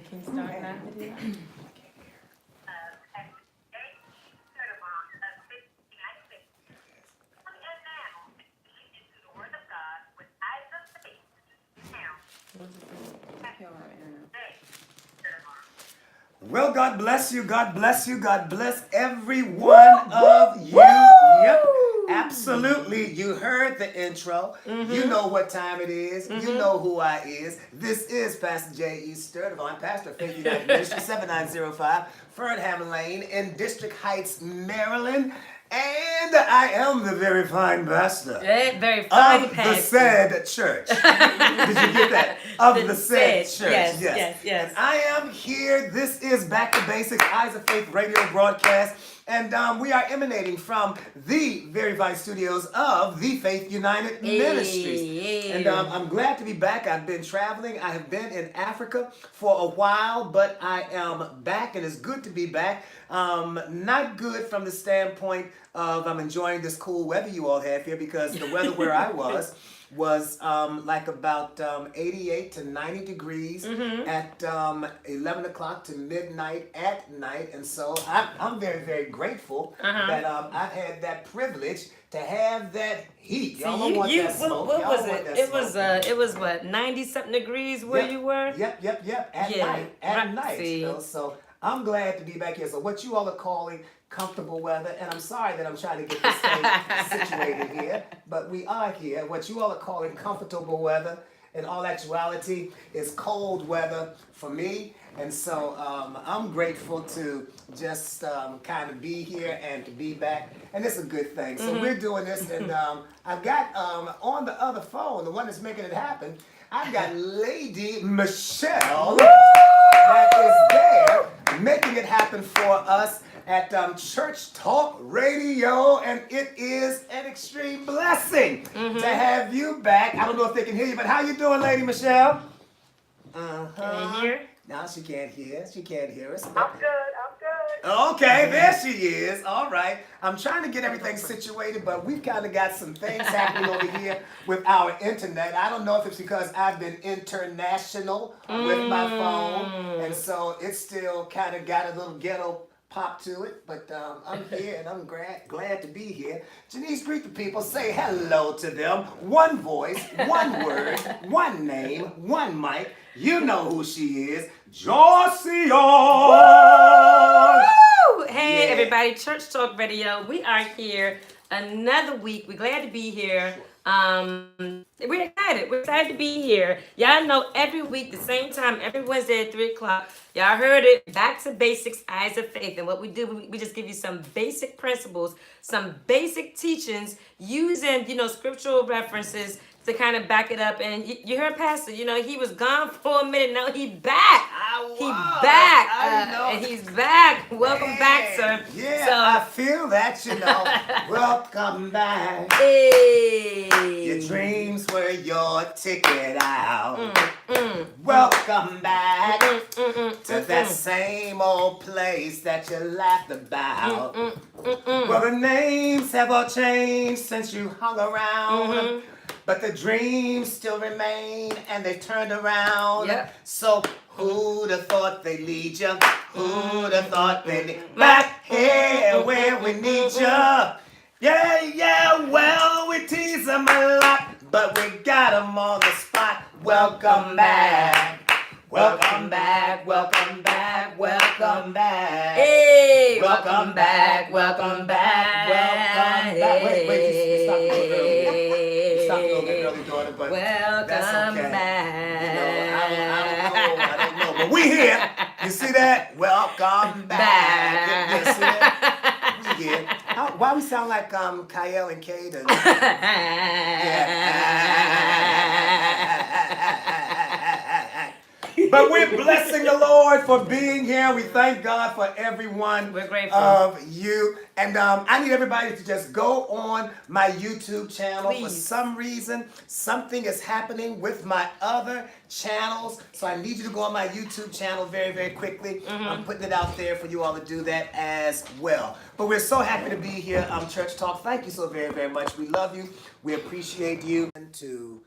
Can you start that video? Well, God bless you. God bless you. God bless every one of you. Yep. Absolutely. You heard the intro. You know what time it is. You know who I is. This is Pastor J.E. Sturdivant, Pastor of Faith United Ministry, 7905 Fernham Lane in District Heights, Maryland. And I am the very fine pastor Very fine of pastor. the said church. Did you get that? Of the said church. Yes. And I am here. This is Back to Basics, Eyes of Faith radio broadcast. And we are emanating from the very fine studios of the Faith United Ministries. And I'm glad to be back. I've been traveling. I have been in Africa for a while, but I am back, and it's good to be back. Not good from the standpoint of I'm enjoying this cool weather you all have here, because the weather where I was like about 88 to 90 degrees at 11 o'clock to midnight at night. And so I'm very, very grateful that I've had that privilege to have that heat. Y'all don't want that smoke. What was it? It was what, 90-something degrees where you were? Yep. At night. You know, so I'm glad to be back here. So what you all are calling comfortable weather, and I'm sorry that I'm trying to get this thing situated here, but we are here. What you all are calling comfortable weather, in all actuality, is cold weather for me. And so I'm grateful to just kind of be here and to be back, and it's a good thing. So we're doing this, and I've got on the other phone, the one that's making it happen, I've got Lady Michelle that is there making it happen for us at Church Talk Radio, and it is an extreme blessing to have you back. I don't know if they can hear you, but how you doing, Lady Michelle? Can you hear? No, she can't hear. She can't hear us. I'm good. Okay, there she is. All right. I'm trying to get everything situated, but we've kind of got some things happening over here with our internet. I don't know if it's because I've been international with my phone, and so it's still kind of got a little ghetto pop to it, but I'm here, and I'm glad to be here. Janice, greet the people. Say hello to them. One voice, one word, one name, one mic. You know who she is. Josie. Hey, everybody, Church Talk Radio. We are here another week. We're glad to be here. We're excited. We're excited to be here. Y'all know every week, the same time, every Wednesday at 3 o'clock. Y'all heard it. Back to Basics, Eyes of Faith. And what we do, we just give you some basic principles, some basic teachings using, scriptural references to kind of back it up. And you heard Pastor, he was gone for a minute. Now he back. And he's back. Welcome back, sir. Yeah, so, I feel that, Welcome back. Hey. Your dreams were your ticket out. Welcome back to that same old place that you laughed about. Well, the names have all changed since you hung around. But the dreams still remain, and they turned around. Yep. So who'd have thought they'd lead you? Who'd have thought they'd lead back here where we need you? Yeah, well, we tease them a lot, but we got them on the spot. Welcome back. Welcome back, welcome back, welcome back. Hey, welcome back, welcome back, welcome back. Wait, stop a little early. Stop a little bit early, daughter, but welcome that's okay. Back. I don't know, but we here. You see that? Welcome back. You see that? We here. Why we sound like Kyle and Kate? But we're blessing the Lord for being here. We thank God for everyone of you. And I need everybody to just go on my YouTube channel. Please. For some reason, something is happening with my other channels. So I need you to go on my YouTube channel very, very quickly. I'm putting it out there for you all to do that as well. But we're so happy to be here, Church Talk. Thank you so very, very much. We love you. We appreciate you. And to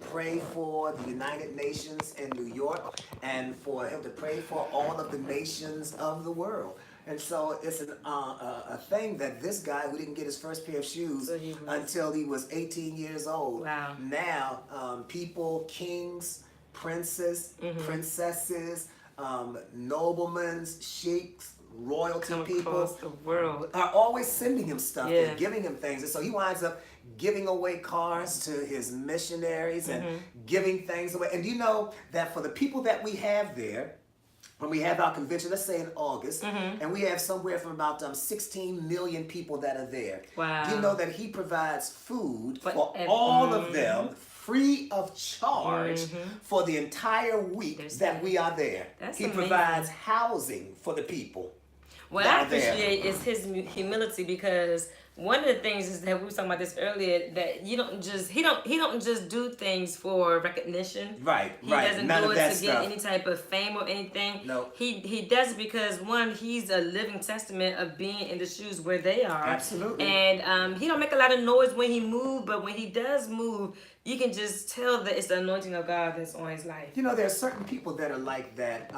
pray for the United Nations in New York and for him to pray for all of the nations of the world. And so it's a thing that this guy who didn't get his first pair of shoes until he was 18 years old. Wow. Now, people, kings, princesses, noblemen, sheiks, royalty people across the world are always sending him stuff and giving him things. And so he winds up giving away cars to his missionaries and giving things away. And you know that for the people that we have there, when we have our convention, let's say in August, and we have somewhere from about 16 million people that are there. Wow. Do you know that he provides food for all of them free of charge for the entire week that we are there? That's he amazing. Provides housing for the people. What I appreciate is his humility, because one of the things is that we were talking about this earlier, that he don't just do things for recognition. Right. He doesn't None do of it that to stuff. get any type of fame or anything. No. He does it because, one, he's a living testament of being in the shoes where they are. Absolutely. And he don't make a lot of noise when he moves, but when he does move, you can just tell that it's the anointing of God that's on his life. You know, there are certain people that are like that.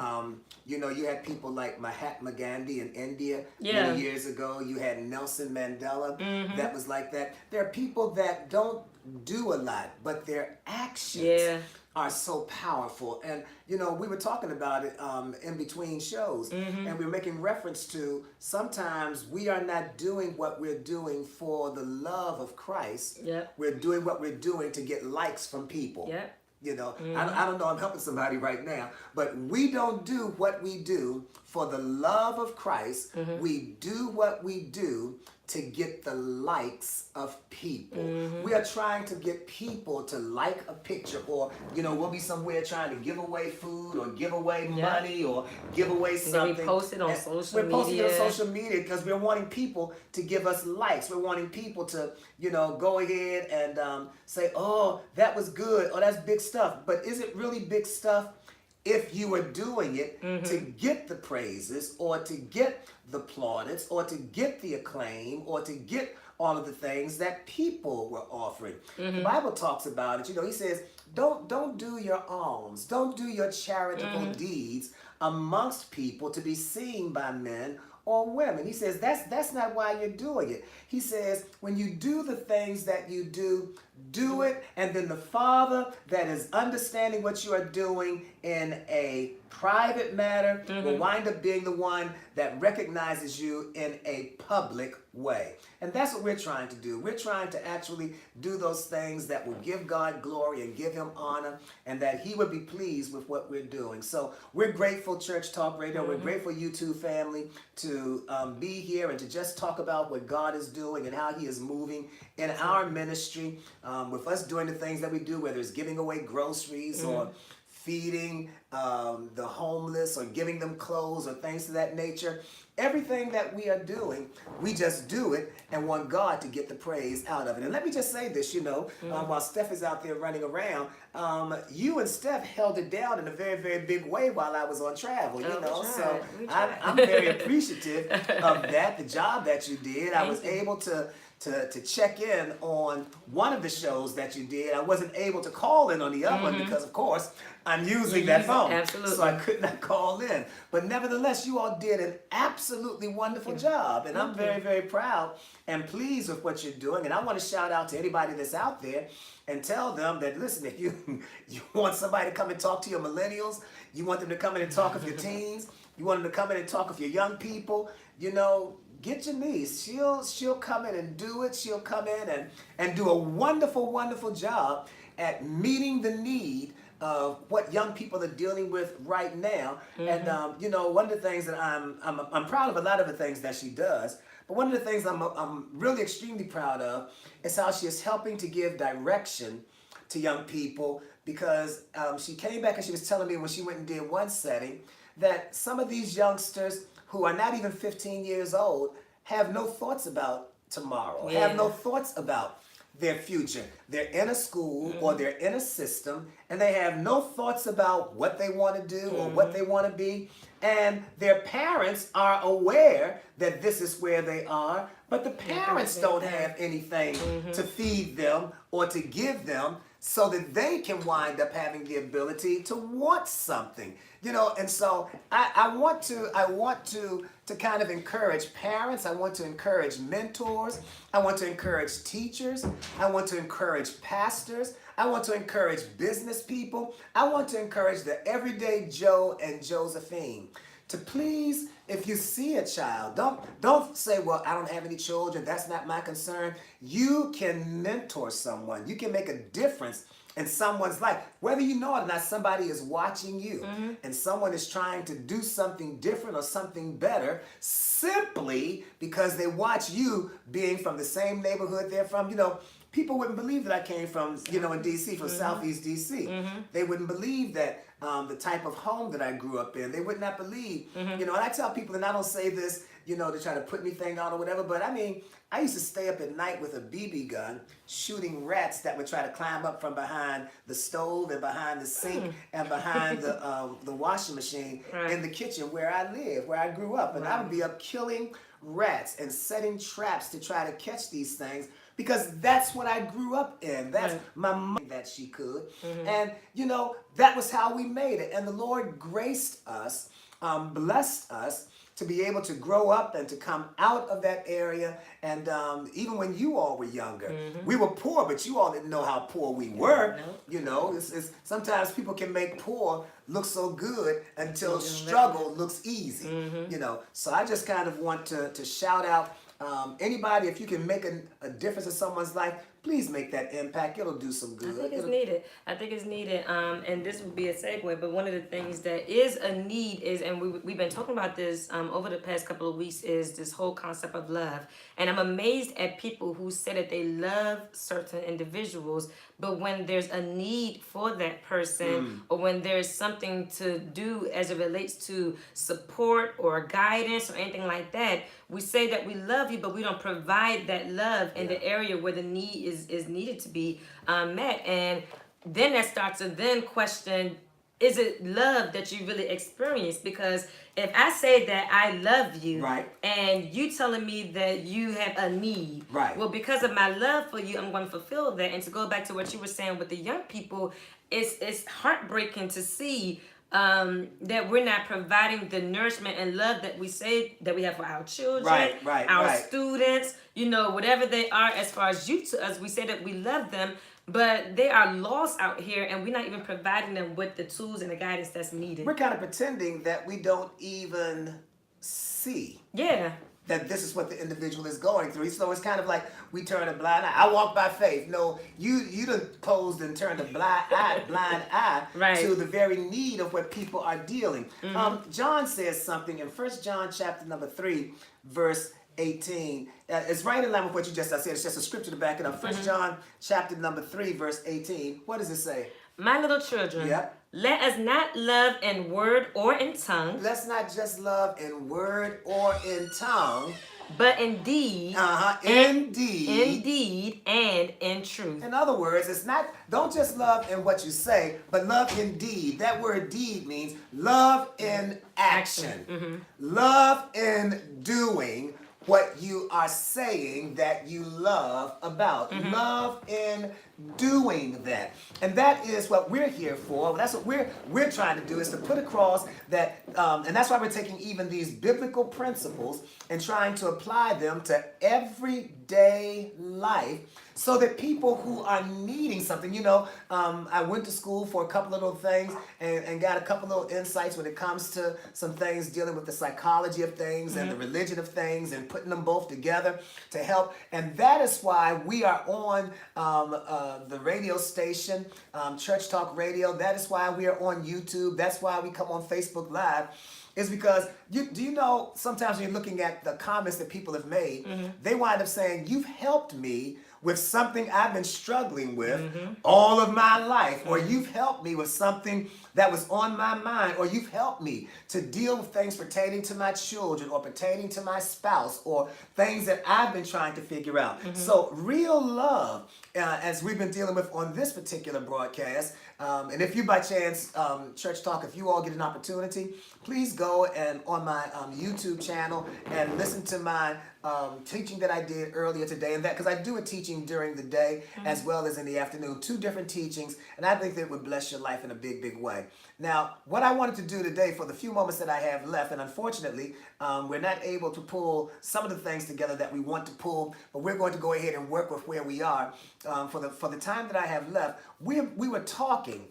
You know, you had people like Mahatma Gandhi in India many years ago. You had Nelson Mandela that was like that. There are people that don't do a lot, but their actions are so powerful. And, you know, we were talking about it in between shows, and we were making reference to sometimes we are not doing what we're doing for the love of Christ. We're doing what we're doing to get likes from people. You know, I don't know, I'm helping somebody right now, but we don't do what we do for the love of Christ. We do what we do to get the likes of people. We are trying to get people to like a picture, or, you know, we'll be somewhere trying to give away food or give away money or give away something. We post it on social media. We're posting it on social media because we're wanting people to give us likes. We're wanting people to, you know, go ahead and say, oh, that was good. Oh, that's big stuff. But is it really big stuff if you are doing it to get the praises or to get the plaudits or to get the acclaim or to get all of the things that people were offering? The Bible talks about it. You know, he says, don't do your alms, don't do your charitable deeds amongst people to be seen by men or women. He says that's not why you're doing it. He says when you do the things that you do it, and then the Father that is understanding what you are doing in a private matter will wind up being the one that recognizes you in a public way. And that's what we're trying to do. We're trying to actually do those things that will give God glory and give him honor, and that he would be pleased with what we're doing. So we're grateful, Church Talk Radio. We're grateful, YouTube family, to be here and to just talk about what God is doing and how he is moving in our ministry, with us doing the things that we do, whether it's giving away groceries or feeding the homeless or giving them clothes or things of that nature. Everything that we are doing, we just do it and want God to get the praise out of it. And let me just say this, you know, while Steph is out there running around, you and Steph held it down in a very, very big way while I was on travel, you know. So I'm very appreciative of that, the job that you did. I was able to check in on one of the shows that you did. I wasn't able to call in on the other one because, of course, I'm using that phone. Absolutely. So I could not call in. But nevertheless, you all did an absolutely wonderful job. And I'm very, very proud and pleased with what you're doing. And I want to shout out to anybody that's out there and tell them that, listen, if you want somebody to come and talk to your millennials, you want them to come in and talk of your teens, you want them to come in and talk of your young people, you know, get your niece. She'll come in and do it. She'll come in and do a wonderful, wonderful job at meeting the need of what young people are dealing with right now. And you know, one of the things that I'm proud of, a lot of the things that she does, but one of the things I'm really extremely proud of is how she is helping to give direction to young people, because she came back and she was telling me when she went and did one setting that some of these youngsters who are not even 15 years old have no thoughts about tomorrow, have no thoughts about their future. They're in a school or they're in a system and they have no thoughts about what they want to do or what they want to be. And their parents are aware that this is where they are, but the parents don't have anything to feed them or to give them, so that they can wind up having the ability to want something, and so I want to kind of encourage parents. I want to encourage mentors. I want to encourage teachers. I want to encourage pastors. I want to encourage business people. I want to encourage the everyday Joe and Josephine to please, if you see a child, don't say, well, I don't have any children, that's not my concern. You can mentor someone. You can make a difference in someone's life. Whether you know it or not, somebody is watching you, and someone is trying to do something different or something better simply because they watch you being from the same neighborhood they're from. People wouldn't believe that I came from, in D.C., from Southeast D.C. They wouldn't believe that the type of home that I grew up in. They would not believe, and I tell people, and I don't say this, to try to put anything on or whatever, but I mean, I used to stay up at night with a BB gun shooting rats that would try to climb up from behind the stove and behind the sink and behind the washing machine in the kitchen where I live, where I grew up. And I would be up killing rats and setting traps to try to catch these things, because that's what I grew up in. That's my mom that she could. And, that was how we made it. And the Lord graced us, blessed us to be able to grow up and to come out of that area. And even when you all were younger, we were poor, but you all didn't know how poor we were. It's sometimes people can make poor look so good until struggle looks easy. So I just kind of want to shout out anybody, if you can make a difference in someone's life, please make that impact. It'll do some good. I think it's needed. And this would be a segue, but one of the things that is a need is, and we've been talking about this over the past couple of weeks, is this whole concept of love. And I'm amazed at people who say that they love certain individuals, but when there's a need for that person, or when there's something to do as it relates to support or guidance or anything like that, we say that we love you, but we don't provide that love in the area where the need is needed to be met. And then that starts to then question, is it love that you really experience? Because if I say that I love you, and you telling me that you have a need, well, because of my love for you, I'm going to fulfill that. And to go back to what you were saying with the young people, it's heartbreaking to see that we're not providing the nourishment and love that we say that we have for our children, our students, whatever they are as far as you to us. We say that we love them, but they are lost out here, and we're not even providing them with the tools and the guidance that's needed. We're kind of pretending that we don't even see. That this is what the individual is going through. So it's kind of like we turn a blind eye. I walk by faith. No, you done posed and turned a blind eye to the very need of what people are dealing. John says something in 1 John chapter number 3, verse 18. It's right in line with what you just said. It's just a scripture to back it up. 1 John chapter number 3, verse 18. What does it say? My little children, let us not love in word or in tongue. Let's not just love in word or in tongue, but in deed. Indeed and in truth. In other words, it's not, don't just love in what you say, but love in deed. That word deed means love in action. Love in doing what you are saying that you love about. Love in doing that. And that is what we're here for. That's what we're trying to do, is to put across that, and that's why we're taking even these biblical principles and trying to apply them to everyday life, so that people who are needing something, I went to school for a couple of little things and got a couple little insights when it comes to some things dealing with the psychology of things and the religion of things, and putting them both together to help. And that is why we are on the radio station, Church Talk Radio. That is why we are on YouTube. That's why we come on Facebook Live. Is because, do you know, sometimes when you're looking at the comments that people have made, they wind up saying, you've helped me with something I've been struggling with all of my life, or you've helped me with something that was on my mind, or you've helped me to deal with things pertaining to my children or pertaining to my spouse, or things that I've been trying to figure out. So real love, as we've been dealing with on this particular broadcast, and if you by chance, Church Talk, if you all get an opportunity, please go and on my YouTube channel and listen to my teaching that I did earlier today, and that because I do a teaching during the day as well as in the afternoon, 2 different teachings, and I think that would bless your life in a big, big way. Now, what I wanted to do today for the few moments that I have left, and unfortunately, we're not able to pull some of the things together that we want to pull, but we're going to go ahead and work with where we are. For the time that I have left, we were talking.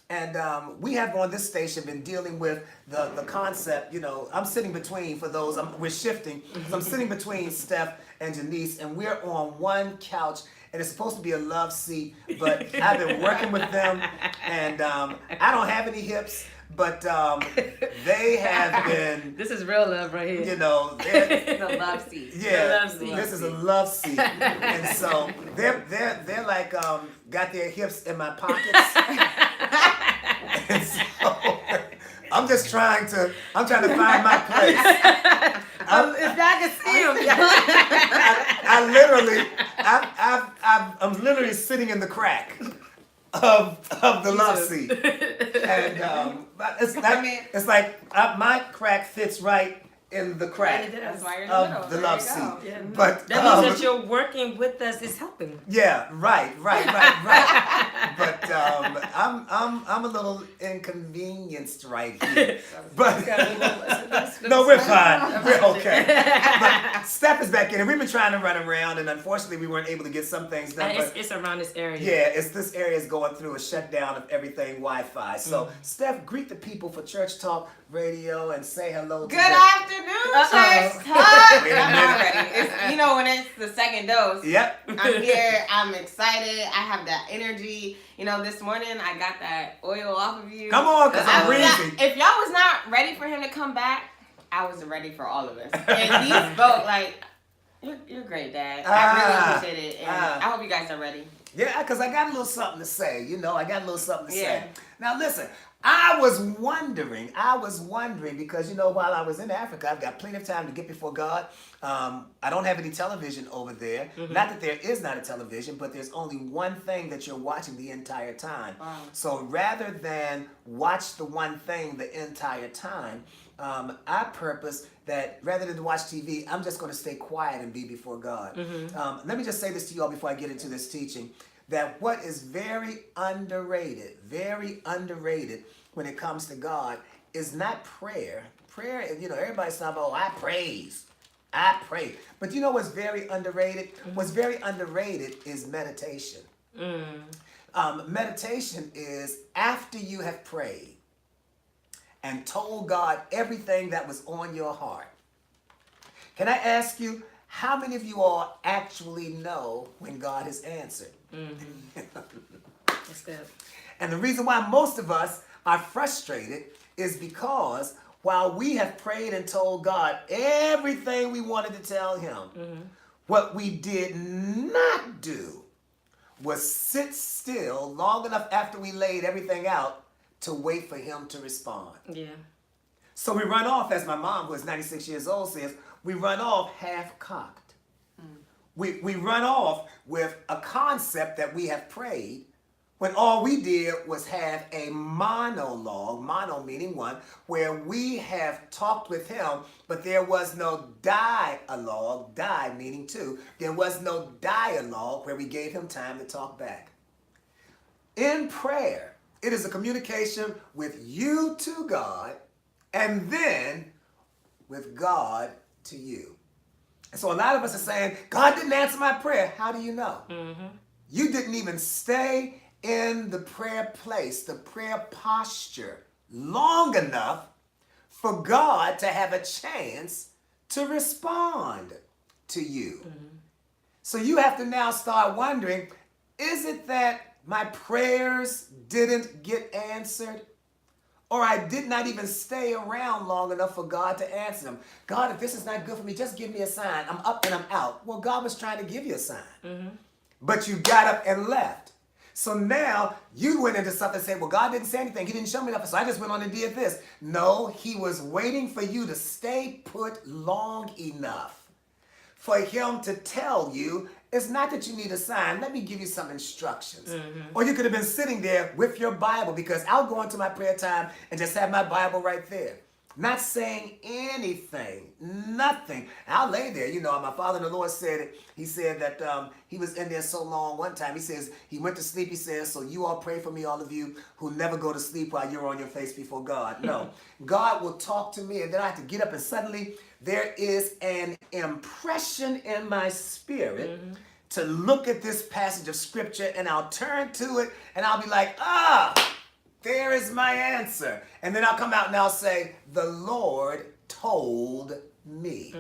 And we have on this station been dealing with the concept, I'm sitting between, for those, we're shifting. So I'm sitting between Steph and Janice, and we're on one couch, and it's supposed to be a love seat, but I've been working with them, and I don't have any hips, but they have been. This is real love right here. The love seat. Yeah, The love seat. this is a love seat, and so they're like got their hips in my pockets. And so I'm trying to find my place. If y'all can see him, I'm literally sitting in the crack of the love seat, and it's like my crack fits right in the crack That's why you're in the middle. of the There love you go. seat. Yeah. But that means that you're working with us is helping. yeah, right. But I'm a little inconvenienced right here. But no, we're fine. We're okay. But Steph is back in, and we've been trying to run around, and unfortunately, we weren't able to get some things done. And it's around this area. Yeah, this area is going through a shutdown of everything Wi-Fi. So, Steph, greet the people for Church Talk Radio and say hello to Good them. afternoon, Church Talk. I'm ready. It's, when it's the second dose. Yep. I'm here. I'm excited. I have that energy. This morning I got that oil off of you. Come on, because I'm breezy. If y'all was not ready for him to come back, I was ready for all of us. And these both, you're great, Dad. I really appreciate it. And I hope you guys are ready. Yeah, because I got a little something to say. I got a little something to say. Yeah. Now, listen, I was wondering because, while I was in Africa, I've got plenty of time to get before God. I don't have any television over there. Mm-hmm. Not that there is not a television, but there's only one thing that you're watching the entire time. Wow. So rather than watch the one thing the entire time, I purpose that rather than watch TV, I'm just going to stay quiet and be before God. Mm-hmm. Let me just say this to you all before I get into this teaching, that what is very underrated when it comes to God is not prayer. Prayer, everybody's talking about, I pray. But you know what's very underrated? Mm-hmm. What's very underrated is meditation. Meditation is after you have prayed and told God everything that was on your heart. Can I ask you, how many of you all actually know when God has answered? Mm-hmm. That's good. And the reason why most of us are frustrated is because while we have prayed and told God everything we wanted to tell him, what we did not do was sit still long enough after we laid everything out to wait for him to respond. Yeah. So we run off, as my mom, who is 96 years old, says, we run off half-cocked. We run off with a concept that we have prayed when all we did was have a monologue, mono meaning one, where we have talked with him, but there was no dialogue, die meaning two. There was no dialogue where we gave him time to talk back. In prayer, it is a communication with you to God and then with God to you. And so a lot of us are saying, God didn't answer my prayer. How do you know? Mm-hmm. You didn't even stay in the prayer place, the prayer posture, long enough for God to have a chance to respond to you. Mm-hmm. So you have to now start wondering, is it that my prayers didn't get answered? Or I did not even stay around long enough for God to answer them. God, if this is not good for me, just give me a sign. I'm up and I'm out. Well, God was trying to give you a sign. Mm-hmm. But you got up and left. So now you went into something and said, well, God didn't say anything. He didn't show me nothing. So I just went on and did this. No, he was waiting for you to stay put long enough for him to tell you, it's not that you need a sign. Let me give you some instructions. Mm-hmm. Or you could have been sitting there with your Bible, because I'll go into my prayer time and just have my Bible right there. not saying anything, nothing. I'll lay there. You know, my father in the Lord said it. He said that he was in there so long one time. He says, he went to sleep. He says, so you all pray for me, all of you who never go to sleep while you're on your face before God. No, God will talk to me, and then I have to get up, and suddenly there is an impression in my spirit to look at this passage of scripture, and I'll turn to it, and I'll be like, there is my answer. And then I'll come out and I'll say, the Lord told me.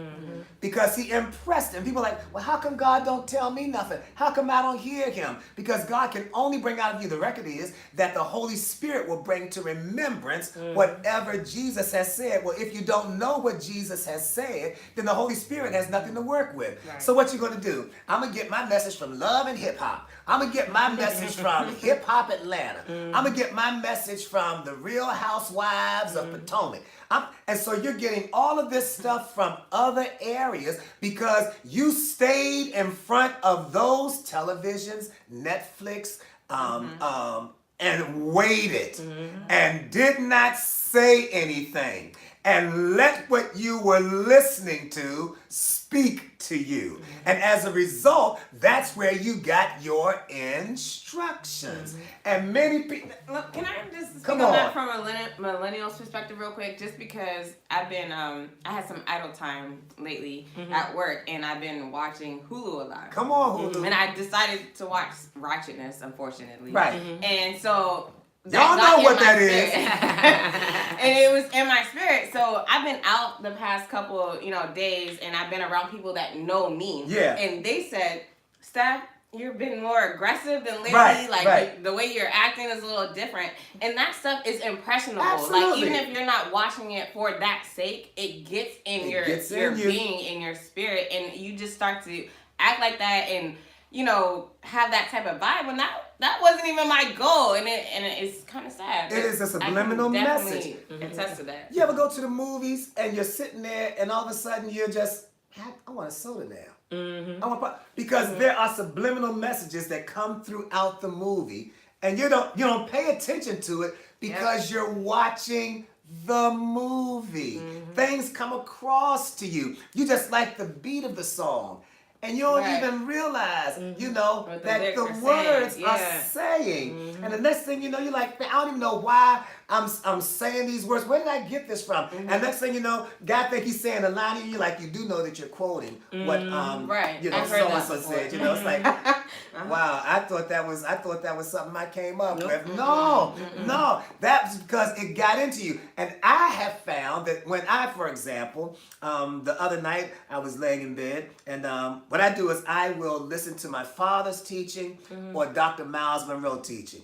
Because he impressed him. People are like, well, how come God don't tell me nothing? How come I don't hear him? Because God can only bring out of you, the record is, that the Holy Spirit will bring to remembrance whatever Jesus has said. Well, if you don't know what Jesus has said, then the Holy Spirit has nothing to work with. Right. So what you going to do? I'm going to get my message from Love and Hip Hop. I'm going to get my message from Hip Hop Atlanta. I'm going to get my message from the Real Housewives of Potomac. And so you're getting all of this stuff from other areas because you stayed in front of those televisions, Netflix, and waited and did not say anything and let what you were listening to speak to you. And as a result, that's where you got your instructions. And many people... Look, can I just speak on that from a millennial's perspective real quick? Just because I've been, I had some idle time lately at work, and I've been watching Hulu a lot. Come on, Hulu. And I decided to watch Righteousness, unfortunately. Right. And so... Y'all know what that is. And it was in my spirit. So I've been out the past couple, days, and I've been around people that know me. Yeah. And they said, Steph, you've been more aggressive than lately. Right, the way you're acting is a little different. And that stuff is impressionable. Absolutely. Like, even if you're not watching it for that sake, it gets in your being, in your spirit, and you just start to act like that and have that type of vibe, and that wasn't even my goal, and it's kind of sad. It is a subliminal message. Attest to that. You ever go to the movies and you're sitting there, and all of a sudden you're just, I want a soda now. Because there are subliminal messages that come throughout the movie, and you don't pay attention to it because you're watching the movie. Things come across to you. You just like the beat of the song. And you don't even realize, that the words are saying. And the next thing you know, you're like, I don't even know why I'm saying these words. Where did I get this from? And next thing you know, God think he's saying a line, and you like, you do know that you're quoting what so-and-so said. It's like, wow, I thought that was something I came up with. No, that's because it got into you. And I have found that when I, for example, the other night I was laying in bed, and what I do is I will listen to my father's teaching or Dr. Miles Monroe teaching.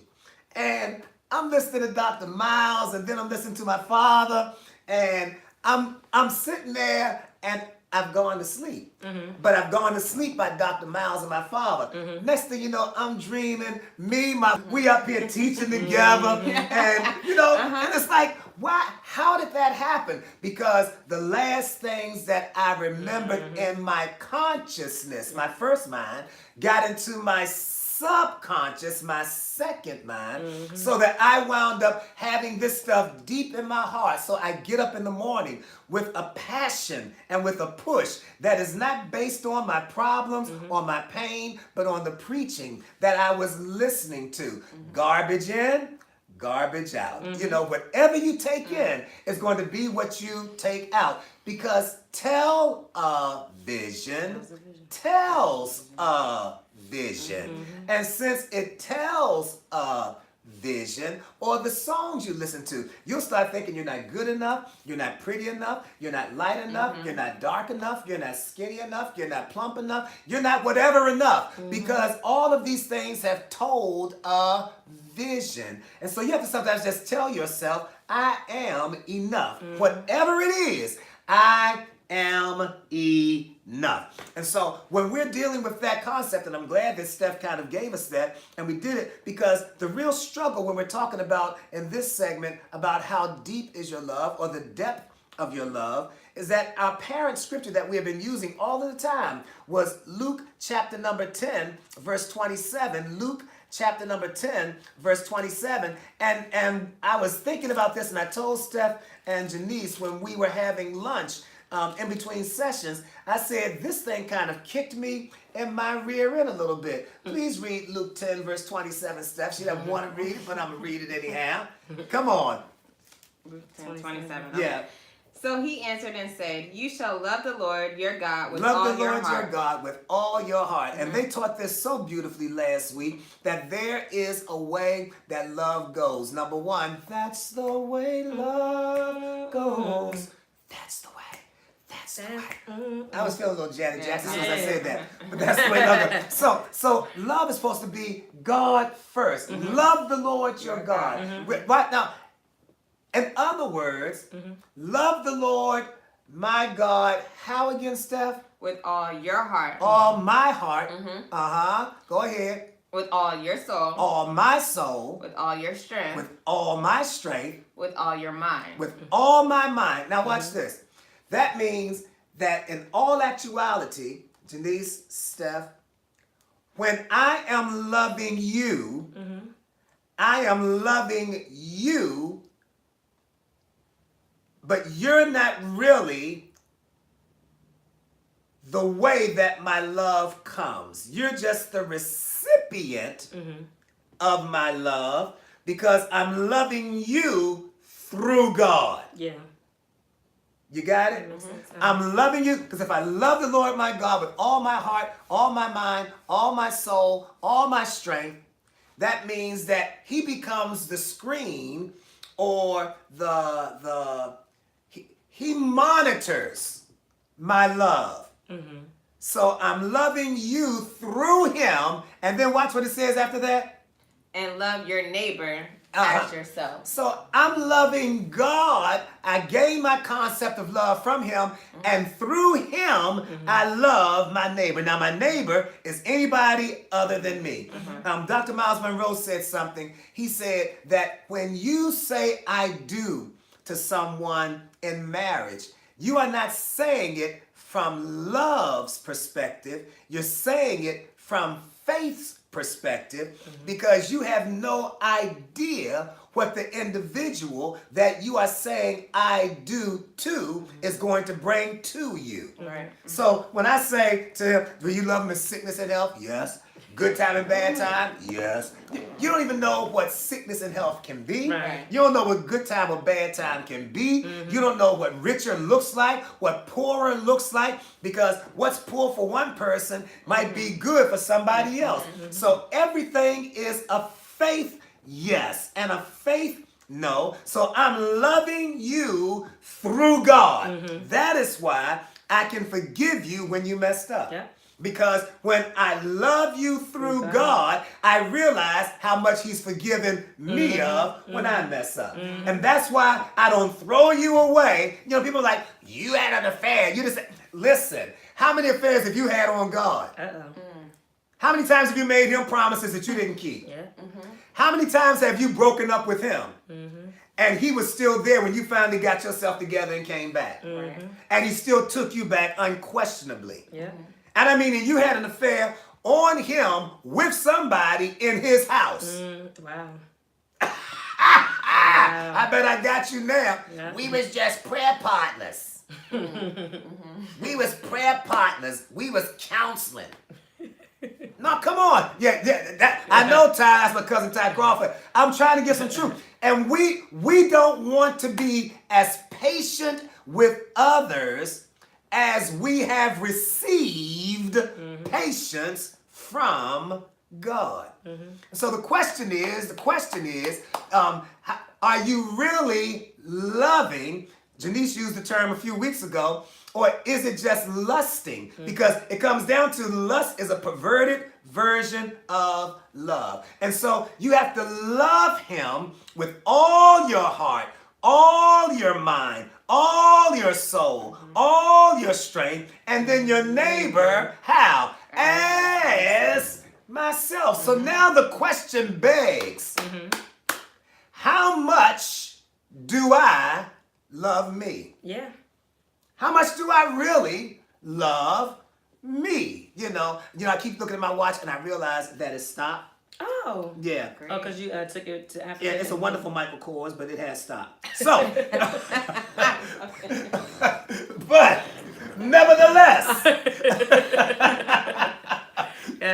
And I'm listening to Dr. Miles, and then I'm listening to my father, and I'm sitting there, and I've gone to sleep. But I've gone to sleep by Dr. Miles and my father. Next thing you know, I'm dreaming, we up here teaching together, and and it's like, why? How did that happen? Because the last things that I remembered in my consciousness, my first mind, got into my subconscious, my second mind, so that I wound up having this stuff deep in my heart. So I get up in the morning with a passion and with a push that is not based on my problems or my pain, but on the preaching that I was listening to. Garbage in, garbage out. Whatever you take in is going to be what you take out, because television tells a vision. And since it tells a vision, or the songs you listen to, you'll start thinking you're not good enough, you're not pretty enough, you're not light enough, you're not dark enough, you're not skinny enough, you're not plump enough, you're not whatever enough, because all of these things have told a vision. And so you have to sometimes just tell yourself, I am enough. Whatever it is, I am enough. And so when we're dealing with that concept, and I'm glad that Steph kind of gave us that, and we did it, because the real struggle when we're talking about in this segment about how deep is your love, or the depth of your love, is that our parent scripture that we have been using all of the time was Luke chapter number 10, verse 27. Luke chapter number 10, verse 27. And I was thinking about this, and I told Steph and Janice when we were having lunch in between sessions, I said, this thing kind of kicked me in my rear end a little bit. Please read Luke 10, verse 27, Steph. She doesn't want to read it, but I'm going to read it anyhow. Come on. Luke 10, 27. Yeah. Okay. So he answered and said, you shall love the Lord your God with love all the your Lord heart. your God with all your heart. And they taught this so beautifully last week that there is a way that love goes. Number one, that's the way love goes. That's the way. That's the way. I was feeling a little Janet Jackson as soon as I said that. But that's the way love goes. So love is supposed to be God first. Love the Lord your God. Right now, in other words, love the Lord, my God. How again, Steph? With all your heart. All my heart. Go ahead. With all your soul. All my soul. With all your strength. With all my strength. With all your mind. With all my mind. Now watch this. That means that in all actuality, Janice, Steph, when I am loving you, I am loving you, but you're not really the way that my love comes. You're just the recipient of my love because I'm loving you through God. Yeah. You got it? I'm loving you because if I love the Lord my God with all my heart, all my mind, all my soul, all my strength, that means that he becomes the screen or he monitors my love. So I'm loving you through him. And then watch what it says after that. And love your neighbor as yourself. So I'm loving God. I gain my concept of love from him. And through him, I love my neighbor. Now, my neighbor is anybody other than me. Dr. Miles Monroe said something. He said that when you say I do to someone in marriage, you are not saying it from love's perspective. You're saying it from faith's perspective because you have no idea what the individual that you are saying I do to is going to bring to you. Right. So when I say to him, do you love him in sickness and health? Yes. Good time and bad time? Yes. You don't even know what sickness and health can be. Right. You don't know what good time or bad time can be. You don't know what richer looks like, what poorer looks like, because what's poor for one person might be good for somebody else. So everything is a faith yes and a faith no. So I'm loving you through God. That is why I can forgive you when you messed up. Yeah. Because when I love you through God, I realize how much he's forgiven me of when I mess up. And that's why I don't throw you away. You know, people are like, you had an affair. You just listen, how many affairs have you had on God? How many times have you made him promises that you didn't keep? Yeah. How many times have you broken up with him? And he was still there when you finally got yourself together and came back. And he still took you back unquestionably. Yeah. And I mean, and you had an affair on him with somebody in his house. Wow. I bet I got you now. Yeah. We was just prayer partners. We was prayer partners. We was counseling. No, come on. I know Ty, that's my cousin Ty Crawford. I'm trying to get some truth. And we don't want to be as patient with others as we have received patience from God. So the question is, are you really loving? Janice used the term a few weeks ago, or is it just lusting? Because it comes down to lust is a perverted version of love. And so you have to love him with all your heart, all your mind, all your soul, all your strength, and then your neighbor, how? As myself. So now the question begs, how much do I love me? Yeah. How much do I really love me? You know, I keep looking at my watch and I realize that it stopped. Oh. Yeah. Great. Oh, because you took it to Africa. Yeah, it's a wonderful Michael Kors, but it has stopped. So, but nevertheless.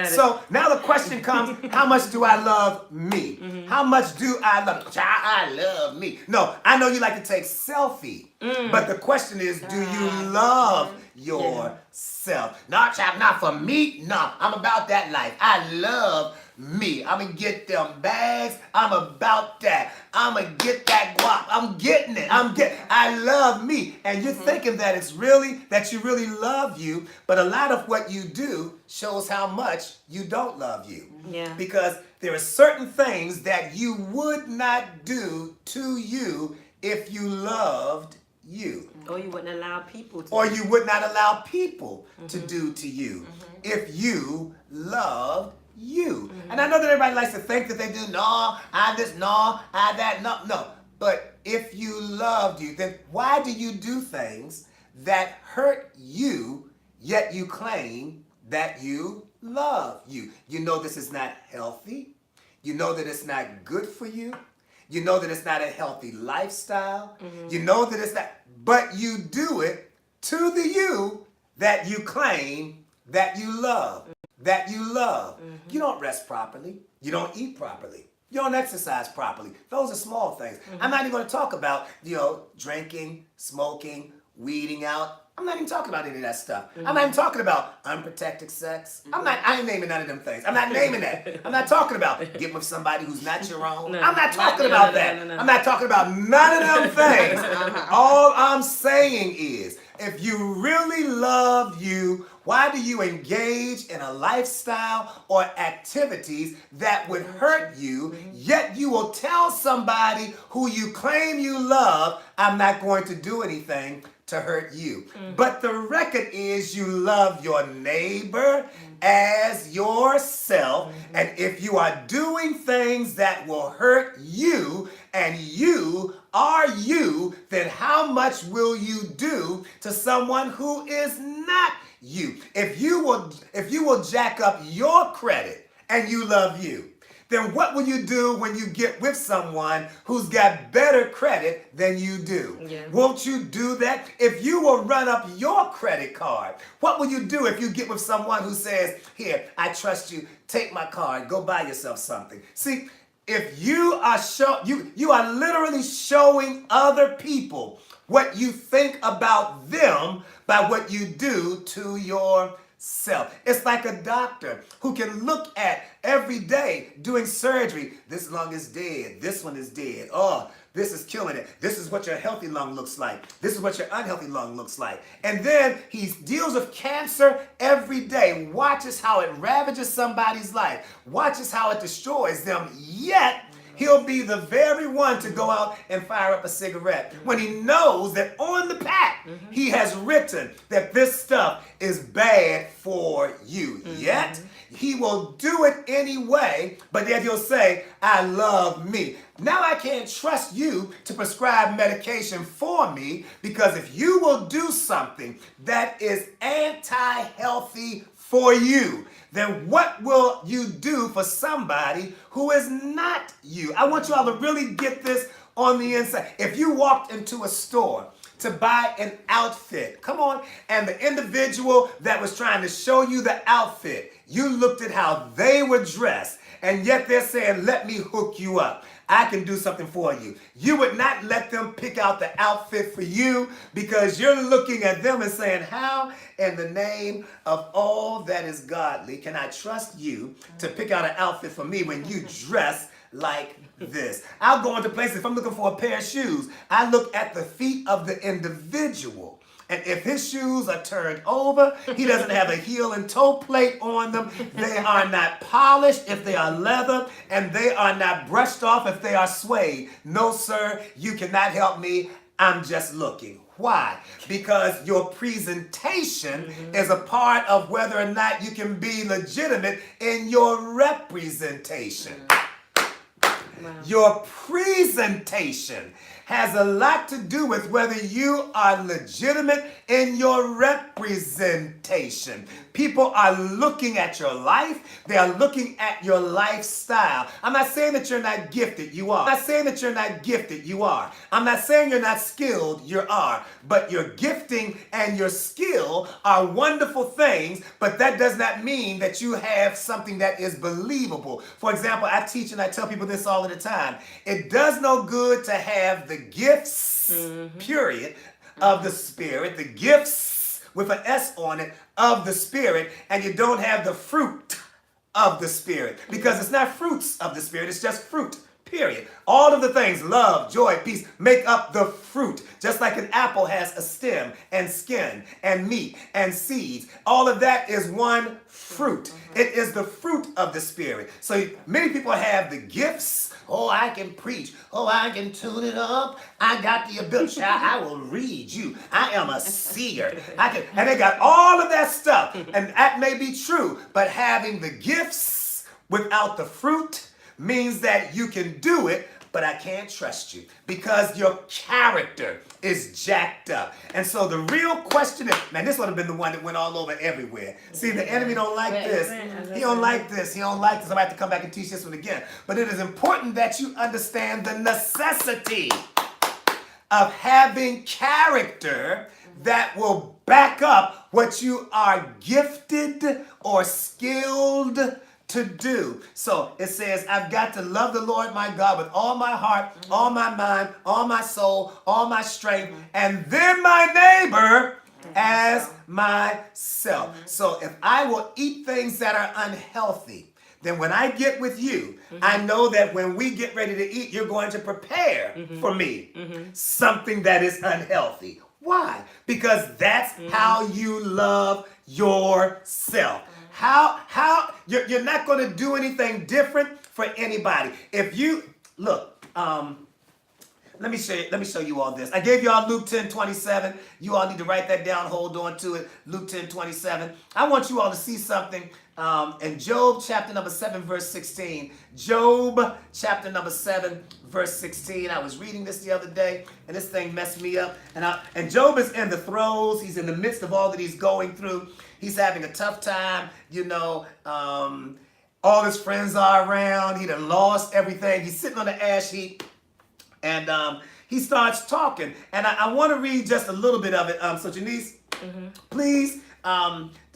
So now the question comes, how much do I love me? Mm-hmm. How much do I love? I love me. No, I know you like to take selfie, but the question is, do you love yourself? Not for me. No, I'm about that life. I love me. I'm gonna get them bags. I'm about that. I'm gonna get that guap. I'm getting it. I love me. And you're thinking that you really love you, but a lot of what you do shows how much you don't love you. Yeah. Because there are certain things that you would not do to you if you loved you. Or you wouldn't allow people to. Or you would not allow people to do to you if you loved you. And I know that everybody likes to think that they do, no, I this, no, I that, no. But if you loved you, then why do you do things that hurt you, yet you claim that you love you? You know this is not healthy. You know that it's not good for you. You know that it's not a healthy lifestyle. You know that it's not, but you do it to the you that you claim that you love. That you love. You don't rest properly. You don't eat properly. You don't exercise properly. Those are small things. I'm not even going to talk about, drinking, smoking, weeding out. I'm not even talking about any of that stuff. I'm not even talking about unprotected sex. I ain't naming none of them things. I'm not naming that. I'm not talking about getting with somebody who's not your own. I'm not talking about that. I'm not talking about none of them things. All I'm saying is, if you really love you, why do you engage in a lifestyle or activities that would hurt you, yet you will tell somebody who you claim you love, I'm not going to do anything to hurt you. But the record is you love your neighbor as yourself, and if you are doing things that will hurt you and you are you, then how much will you do to someone who is not you? If you will jack up your credit and you love you, then what will you do when you get with someone who's got better credit than you do? Yeah. Won't you do that? If you will run up your credit card, what will you do if you get with someone who says, here, I trust you, take my card, go buy yourself something? See, if you are you are literally showing other people what you think about them by what you do to yourself. It's like a doctor who can look at every day doing surgery. This lung is dead. This one is dead. Oh, this is killing it. This is what your healthy lung looks like. This is what your unhealthy lung looks like. And then he deals with cancer every day, watches how it ravages somebody's life, watches how it destroys them, yet he'll be the very one to go out and fire up a cigarette when he knows that on the pack he has written that this stuff is bad for you. Yet he will do it anyway, but yet he'll say, I love me. Now I can't trust you to prescribe medication for me, because if you will do something that is anti-healthy for you, then what will you do for somebody who is not you? I want you all to really get this on the inside. If you walked into a store to buy an outfit, come on, and the individual that was trying to show you the outfit, you looked at how they were dressed, and yet they're saying, let me hook you up. I can do something for you. You would not let them pick out the outfit for you, because you're looking at them and saying, how in the name of all that is godly can I trust you to pick out an outfit for me when you dress like this? I'll go into places, if I'm looking for a pair of shoes, I look at the feet of the individual. And if his shoes are turned over, he doesn't have a heel and toe plate on them, they are not polished if they are leather, and they are not brushed off if they are suede. No, sir, you cannot help me. I'm just looking. Why? Because your presentation is a part of whether or not you can be legitimate in your representation. Your presentation has a lot to do with whether you are legitimate in your representation. People are looking at your life. They are looking at your lifestyle. I'm not saying that you're not gifted. You are. I'm not saying that you're not gifted. You are. I'm not saying you're not skilled. You are. But your gifting and your skill are wonderful things, but that does not mean that you have something that is believable. For example, I teach and I tell people this all of the time. It does no good to have the gifts, period, of the Spirit, the gifts with an S on it, of the Spirit, and you don't have the fruit of the Spirit. Because it's not fruits of the Spirit, it's just fruit, period. All of the things, love, joy, peace, make up the fruit. Just like an apple has a stem and skin and meat and seeds. All of that is one fruit. It is the fruit of the Spirit. So many people have the gifts. Oh, I can preach. Oh, I can tune it up. I got the ability. I will read you. I am a seer. And they got all of that stuff. And that may be true. But having the gifts without the fruit means that you can do it, but I can't trust you because your character is jacked up. And so the real question is, man, this would have been the one that went all over everywhere. See, the enemy don't like this. He don't like this. He don't like this. I'm going to have to come back and teach this one again. But it is important that you understand the necessity of having character that will back up what you are gifted or skilled to do. So it says, I've got to love the Lord my God with all my heart, all my mind, all my soul, all my strength, and then my neighbor as myself. So if I will eat things that are unhealthy, then when I get with you, I know that when we get ready to eat, you're going to prepare for me something that is unhealthy. Why? Because that's how you love yourself. How you're not going to do anything different for anybody. If you look, let me show you all this. I gave you all Luke 10:27. You all need to write that down, hold on to it. Luke 10:27. I want you all to see something in Job chapter number 7, verse 16. Job chapter number 7, verse 16. I was reading this the other day, and this thing messed me up. And Job is in the throes. He's in the midst of all that he's going through. He's having a tough time, all his friends are around. He done lost everything. He's sitting on the ash heap, and he starts talking. And I want to read just a little bit of it. So Janice, please,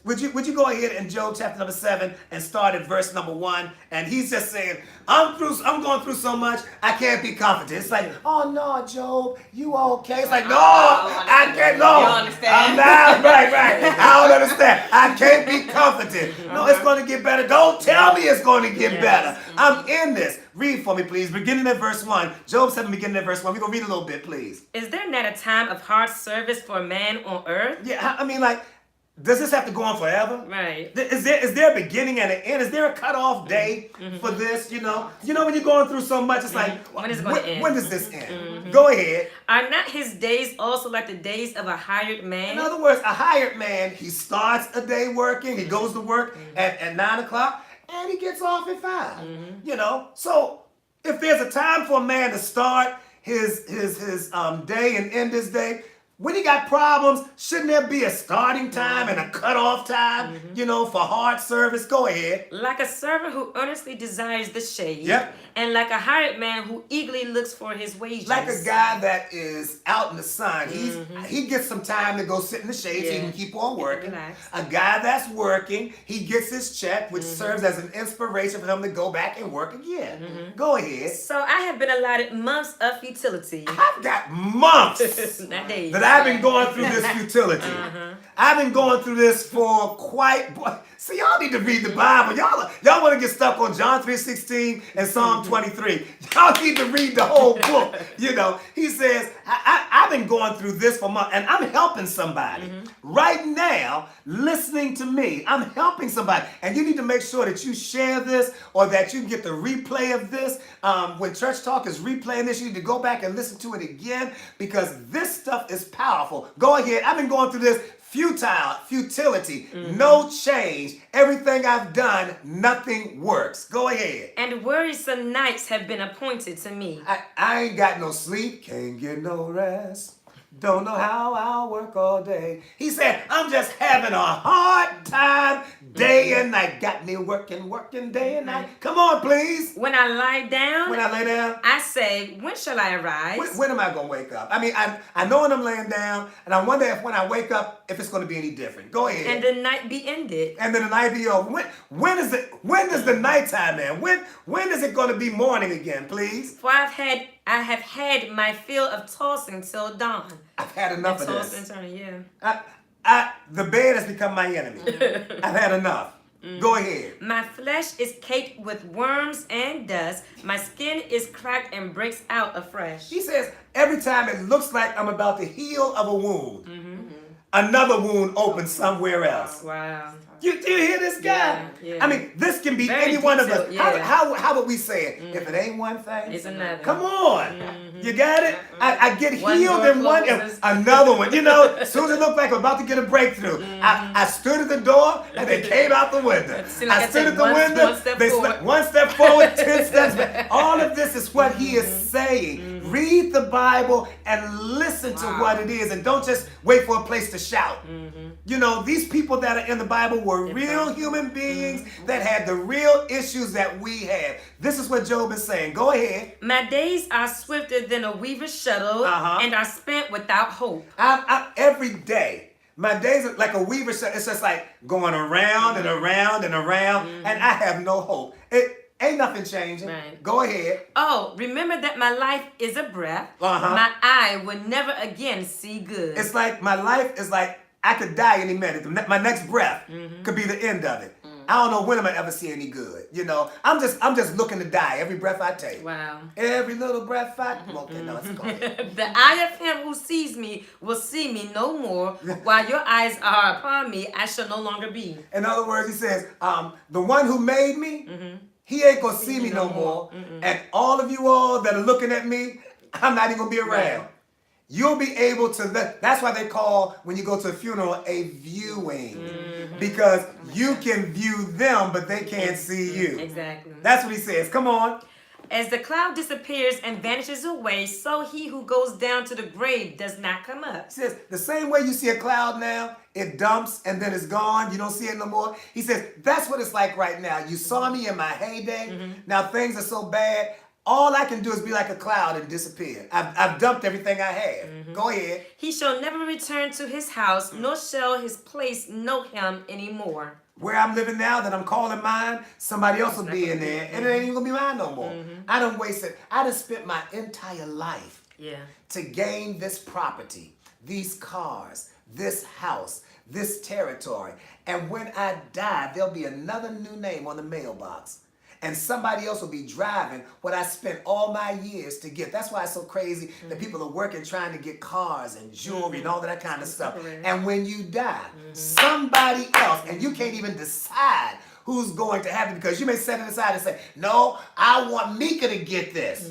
would you go ahead in Job chapter number 7 and start at verse number 1? And he's just saying, I'm going through so much, I can't be confident. It's like, oh no, Job, you okay? It's like, no, I can't. No, you don't understand. I'm not right. I don't understand. I can't be confident. No, it's going to get better. Don't tell me it's going to get better. I'm in this. Read for me, please. Beginning at verse 1. Job 7, beginning at verse 1. We're going to read a little bit, please. Is there not a time of hard service for a man on earth? Yeah, I mean, like, does this have to go on forever? Right. Is there a beginning and an end? Is there a cutoff day for this? When you're going through so much, it's like, when is it going to end? When does this end? Go ahead. Are not his days also like the days of a hired man? In other words, a hired man, he starts a day working, he goes to work at 9 o'clock, and he gets off at 5. So if there's a time for a man to start his day and end his day, when he got problems, shouldn't there be a starting time and a cutoff time, for hard service? Go ahead. Like a servant who earnestly desires the shade. Yep. And like a hired man who eagerly looks for his wages. Like a guy that is out in the sun. He gets some time to go sit in the shade so he can keep on working. A guy that's working, he gets his check, which serves as an inspiration for him to go back and work again. Go ahead. So I have been allotted months of futility. I've got months Not days. that I've been going through this futility. I've been going through this for see, y'all need to read the Bible. Y'all want to get stuck on John 3:16 and Psalm 23. Y'all need to read the whole book. He says, I've been going through this for months, and I'm helping somebody. Right now, listening to me, I'm helping somebody. And you need to make sure that you share this or that you get the replay of this. When Church Talk is replaying this, you need to go back and listen to it again because this stuff is powerful. Go ahead. I've been going through this futility, no change. Everything I've done, nothing works. Go ahead. And worrisome nights have been appointed to me. I ain't got no sleep, can't get no rest. Don't know how I'll work all day. He said, I'm just having a hard time day and night. Got me working day and night. Come on, please. When I lie down, I say, when shall I arise? When am I going to wake up? I mean, I know when I'm laying down, and I wonder if when I wake up, if it's going to be any different. Go ahead. And the night be ended. And then the night be over. When is the nighttime end? When is it going to be morning again, please? For I have had my fill of tossing till dawn. I've had enough of this. Tossing, turning, yeah. The bed has become my enemy. I've had enough. Go ahead. My flesh is caked with worms and dust. My skin is cracked and breaks out afresh. He says, every time it looks like I'm about to heal of a wound, another wound opens somewhere else. Wow. Do you hear this guy? Yeah. I mean, this can be Very any one of us. detailed, yeah. How would we say it? If it ain't one thing, It's another. Come on. You got it? I get One healed door in one, closes. another one. You know, as soon as it looked like I'm about to get a breakthrough, I stood at the door and they came out the window. I stood at the window, one step forward, 10 steps back. All of this is what he is saying. Read the Bible and listen to what it is, and don't just wait for a place to shout. You know, these people that are in the Bible were real human beings that had the real issues that we have. This is what Job is saying. Go ahead. My days are swifter than a weaver's shuttle and are spent without hope. Every day, my days are like a weaver's shuttle. It's just like going around and around and around, and I have no hope. Ain't nothing changing. Right. Go ahead. Oh, remember that my life is a breath. My eye will never again see good. It's like my life is like I could die any minute. My next breath could be the end of it. I don't know when I'm gonna ever see any good. You know, I'm just looking to die every breath I take. Wow. Every little breath I okay, no, it's going. The eye of him who sees me will see me no more. While your eyes are upon me, I shall no longer be. In other words, he says, the one who made me, he ain't gonna see me no more. And all of you all that are looking at me, I'm not even gonna be around. Right. You'll be able to, that's why they call, when you go to a funeral, a viewing. Because you can view them, but they can't see you. Exactly. That's what he says. Come on. As the cloud disappears and vanishes away, so he who goes down to the grave does not come up. He says, the same way you see a cloud now, it dumps and then it's gone. You don't see it no more. He says, that's what it's like right now. You saw me in my heyday. Now things are so bad. All I can do is be like a cloud and disappear. I've dumped everything I have. Go ahead. He shall never return to his house, nor shall his place know him anymore. Where I'm living now that I'm calling mine, somebody else will be in there, and it ain't even gonna be mine no more. I done wasted, I done spent my entire life to gain this property, these cars, this house, this territory. And when I die, there'll be another new name on the mailbox. And somebody else will be driving what I spent all my years to get. That's why it's so crazy that people are working trying to get cars and jewelry and all that kind of stuff. And when you die, somebody else, and you can't even decide who's going to have it, because you may set it aside and say, no, I want Mika to get this.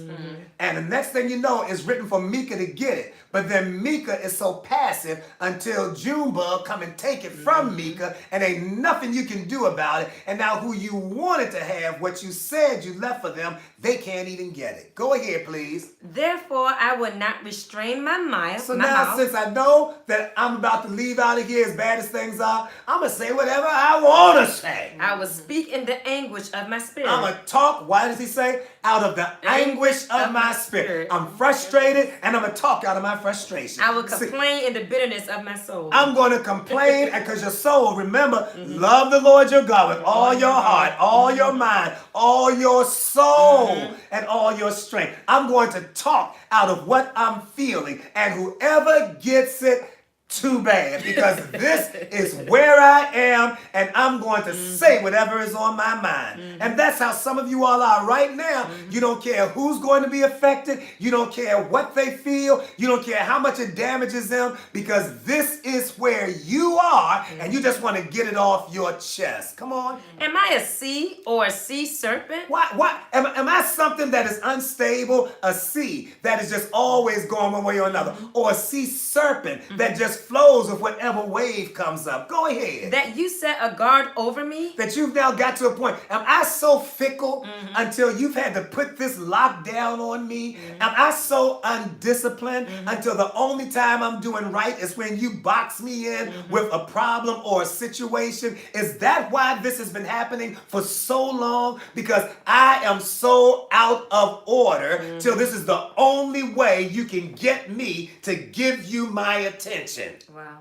And the next thing you know, it's written for Mika to get it. But then Mika is so passive until Junebug come and take it from Mika, and ain't nothing you can do about it. And now who you wanted to have, what you said you left for them, they can't even get it. Go ahead, please. Therefore, I will not restrain my mouth. So now, since I know that I'm about to leave out of here as bad as things are, I'm going to say whatever I want to say. I will speak in the anguish of my spirit. I'm going to talk, why does he say? Out of the anguish of my spirit. I'm frustrated, and I'm going to talk out of my frustration. I will complain in the bitterness of my soul. I'm going to complain because your soul, remember, love the Lord your God with all your heart, all your mind, all your soul, and all your strength. I'm going to talk out of what I'm feeling, and whoever gets it, too bad, because this is where I am, and I'm going to say whatever is on my mind. And that's how some of you all are right now. You don't care who's going to be affected. You don't care what they feel. You don't care how much it damages them, because this is where you are, and you just want to get it off your chest. Come on. Am I a sea or a sea serpent? What? Am I something that is unstable? A sea that is just always going one way or another? Or a sea serpent that just flows with whatever wave comes up. Go ahead. That you set a guard over me. That you've now got to a point. Am I so fickle until you've had to put this lockdown on me? Am I so undisciplined until the only time I'm doing right is when you box me in with a problem or a situation? Is that why this has been happening for so long? Because I am so out of order till this is the only way you can get me to give you my attention. Wow.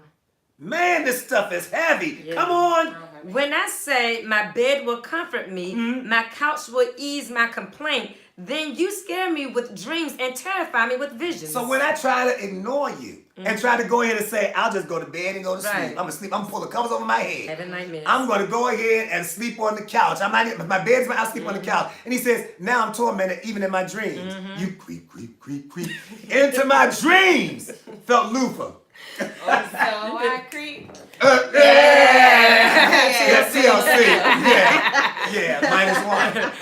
Man, this stuff is heavy. Yeah. Come on. When I say my bed will comfort me, my couch will ease my complaint, then you scare me with dreams and terrify me with visions. So when I try to ignore you and try to go ahead and say, I'll just go to bed and go to sleep. I'm going to sleep. I'm going to pull the covers over my head. Having nightmares. I'm going to go ahead and sleep on the couch. If my bed's I'll sleep on the couch. And he says, now I'm tormented even in my dreams. You creep into my dreams. Felt Luther. So I creep. Yeah, TLC. Yeah, -1.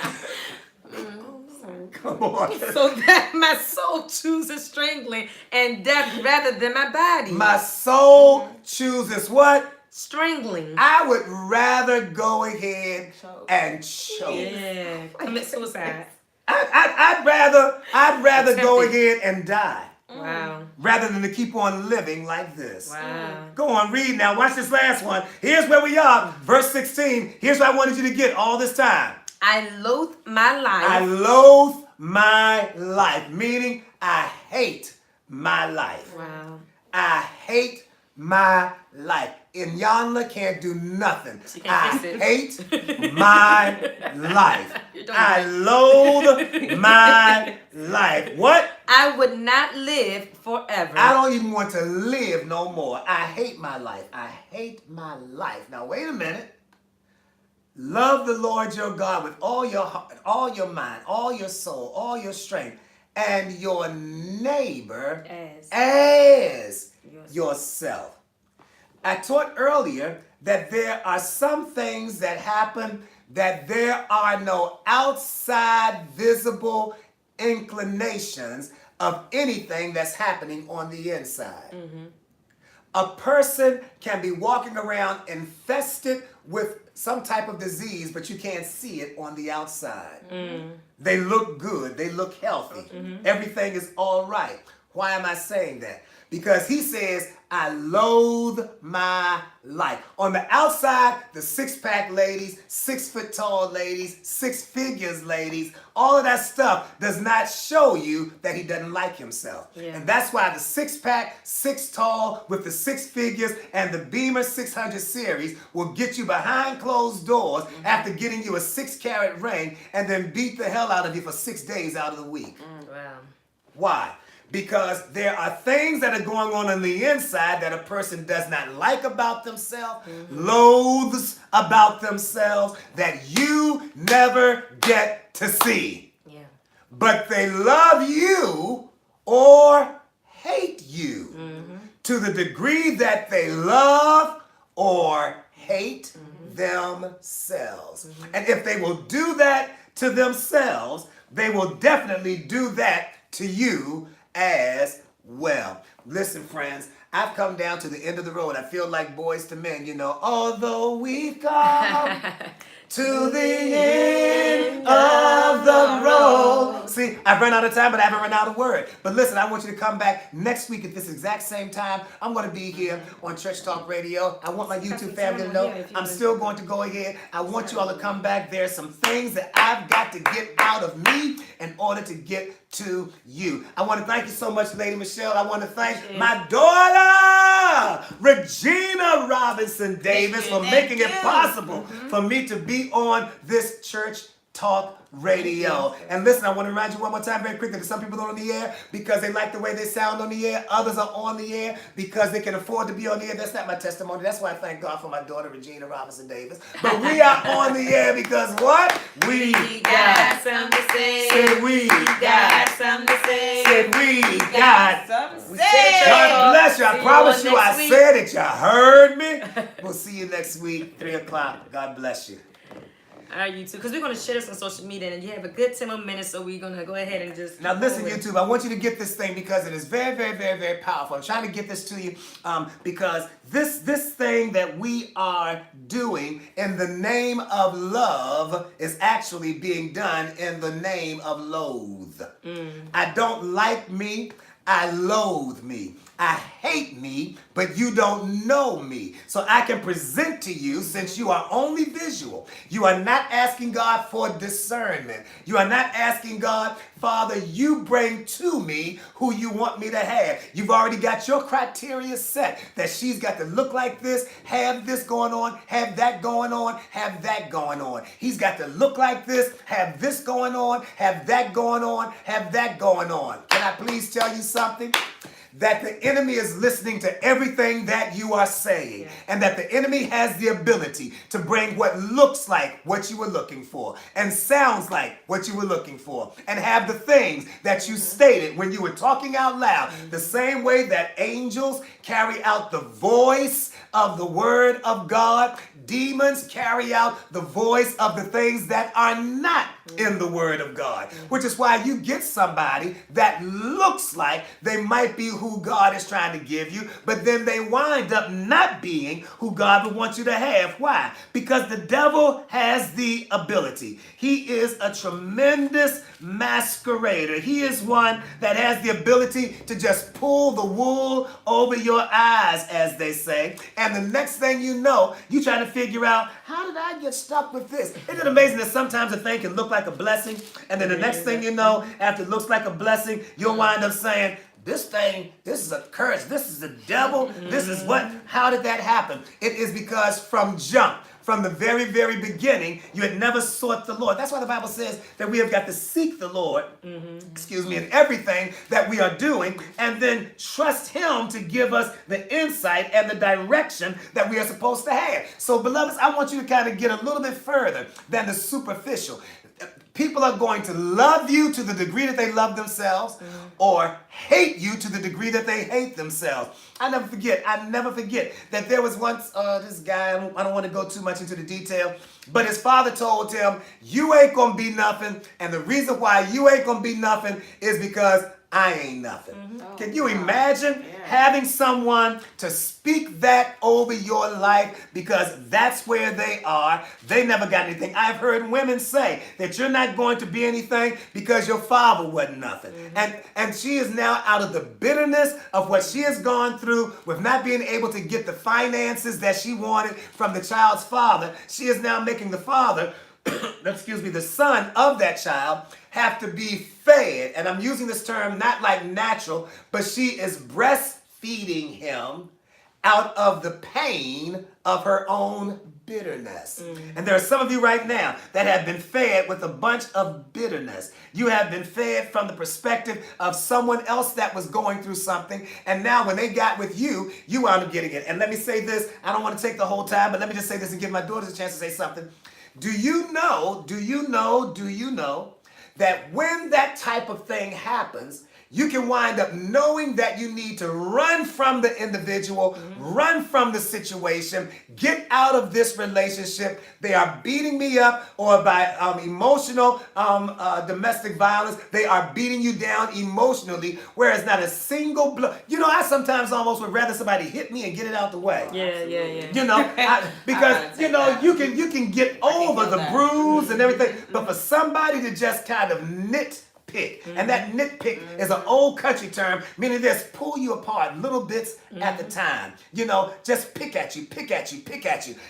Come on. So that my soul chooses strangling and death rather than my body. My soul chooses what? Strangling. I would rather go ahead and choke. Yeah. Commit suicide. I'd rather go ahead and die. Wow. Rather than to keep on living like this. Wow. Go on, read now. Watch this last one. Here's where we are. Verse 16. Here's what I wanted you to get all this time. I loathe my life. I loathe my life. Meaning I hate my life. Wow. I hate my life. Inyana can't do nothing. I hate my life. I loathe my life. What? I would not live forever. I don't even want to live no more. I hate my life. I hate my life. Now wait a minute. Love the Lord your God with all your heart, all your mind, all your soul, all your strength, and your neighbor as yourself. I taught earlier that there are some things that happen that there are no outside visible inclinations of anything that's happening on the inside. A person can be walking around infested with some type of disease, but you can't see it on the outside. They look good. They look healthy. Everything is all right. Why am I saying that? Because he says, I loathe my life. On the outside, the six-pack ladies, 6-foot-tall ladies, 6 figures ladies, all of that stuff does not show you that he doesn't like himself. Yeah. And that's why the 6-pack, 6 tall with the 6 figures and the Beamer 600 series will get you behind closed doors after getting you a 6-carat ring and then beat the hell out of you for 6 days out of the week. Wow. Why? Because there are things that are going on the inside that a person does not like about themselves, loathes about themselves, that you never get to see. Yeah. But they love you or hate you to the degree that they love or hate themselves. And if they will do that to themselves, they will definitely do that to you as well. Listen, friends, I've come down to the end of the road. I feel like Boys to Men, you know, although we've come to the end of the road. See, I've run out of time, but I haven't run out of word. But listen, I want you to come back next week at this exact same time. I'm going to be here on Church Talk Radio. I want my YouTube family to know I'm still going to go ahead. I want you all to come back. There's some things that I've got to get out of me in order to get to you. I want to thank you so much, Lady Michelle. I want to thank my daughter, Regina Robinson Davis, for making it possible for me to be on this Church Talk Radio. And listen, I want to remind you one more time very quickly that some people are on the air because they like the way they sound on the air. Others are on the air because they can afford to be on the air. That's not my testimony. That's why I thank God for my daughter, Regina Robinson Davis. But we are on the air because what? We got something to say. Said we got something to say. Said we got something to say. God bless you. I See promise you you I next said it. You heard me. We'll see you next week, 3 o'clock. God bless you. our YouTube, because we're going to share this on social media, and you have a good 10 more minutes, so we're going to go ahead and just... Now listen, YouTube, I want you to get this thing because it is very, very, very, very powerful. I'm trying to get this to you because this thing that we are doing in the name of love is actually being done in the name of loathe. I don't like me, I loathe me. I hate me, but you don't know me. So I can present to you, since you are only visual, you are not asking God for discernment. You are not asking God, Father, you bring to me who you want me to have. You've already got your criteria set, that she's got to look like this, have this going on, have that going on, have that going on. He's got to look like this, have this going on, have that going on, have that going on. Can I please tell you something? That the enemy is listening to everything that you are saying, and that the enemy has the ability to bring what looks like what you were looking for and sounds like what you were looking for and have the things that you stated when you were talking out loud, the same way that angels carry out the voice of the word of God, demons carry out the voice of the things that are not in the word of God, which is why you get somebody that looks like they might be who God is trying to give you, but then they wind up not being who God would want you to have. Why? Because the devil has the ability. He is a tremendous masquerader. He is one that has the ability to just pull the wool over your eyes, as they say, and the next thing you know, you try to figure out, how did I get stuck with this? Isn't it amazing that sometimes a thing can look like a blessing, and then the next thing you know, after it looks like a blessing, you'll wind up saying, this thing, this is a curse, this is the devil, this is what, how did that happen? It is because from the very, very beginning, you had never sought the Lord. That's why the Bible says that we have got to seek the Lord, in everything that we are doing, and then trust Him to give us the insight and the direction that we are supposed to have. So, beloveds, I want you to kind of get a little bit further than the superficial. People are going to love you to the degree that they love themselves, or hate you to the degree that they hate themselves. I never forget that there was once this guy, I don't want to go too much into the detail, but his father told him, you ain't gonna be nothing, and the reason why you ain't gonna be nothing is because I ain't nothing. Can you imagine having someone to speak that over your life, because that's where they are? They never got anything. I've heard women say that you're not going to be anything because your father wasn't nothing. And she is now, out of the bitterness of what she has gone through with not being able to get the finances that she wanted from the child's father, she is now making the father, the son of that child, have to be fed. And I'm using this term not like natural, but she is breastfeeding him out of the pain of her own bitterness. And there are some of you right now that have been fed with a bunch of bitterness. You have been fed from the perspective of someone else that was going through something, and now when they got with you, you wound up getting it. And let me say this, I don't want to take the whole time, but let me just say this and give my daughters a chance to say something. Do you know that when that type of thing happens, you can wind up knowing that you need to run from the individual, run from the situation, get out of this relationship. They are beating me up, or by emotional domestic violence, they are beating you down emotionally, whereas not a single blow. You know, I sometimes almost would rather somebody hit me and get it out the way. Yeah. You know, because, you know, you can get over the bruise and everything, but for somebody to just kind of nitpick, and that nitpick is an old country term, meaning just pull you apart little bits at the time. You know, just pick at you.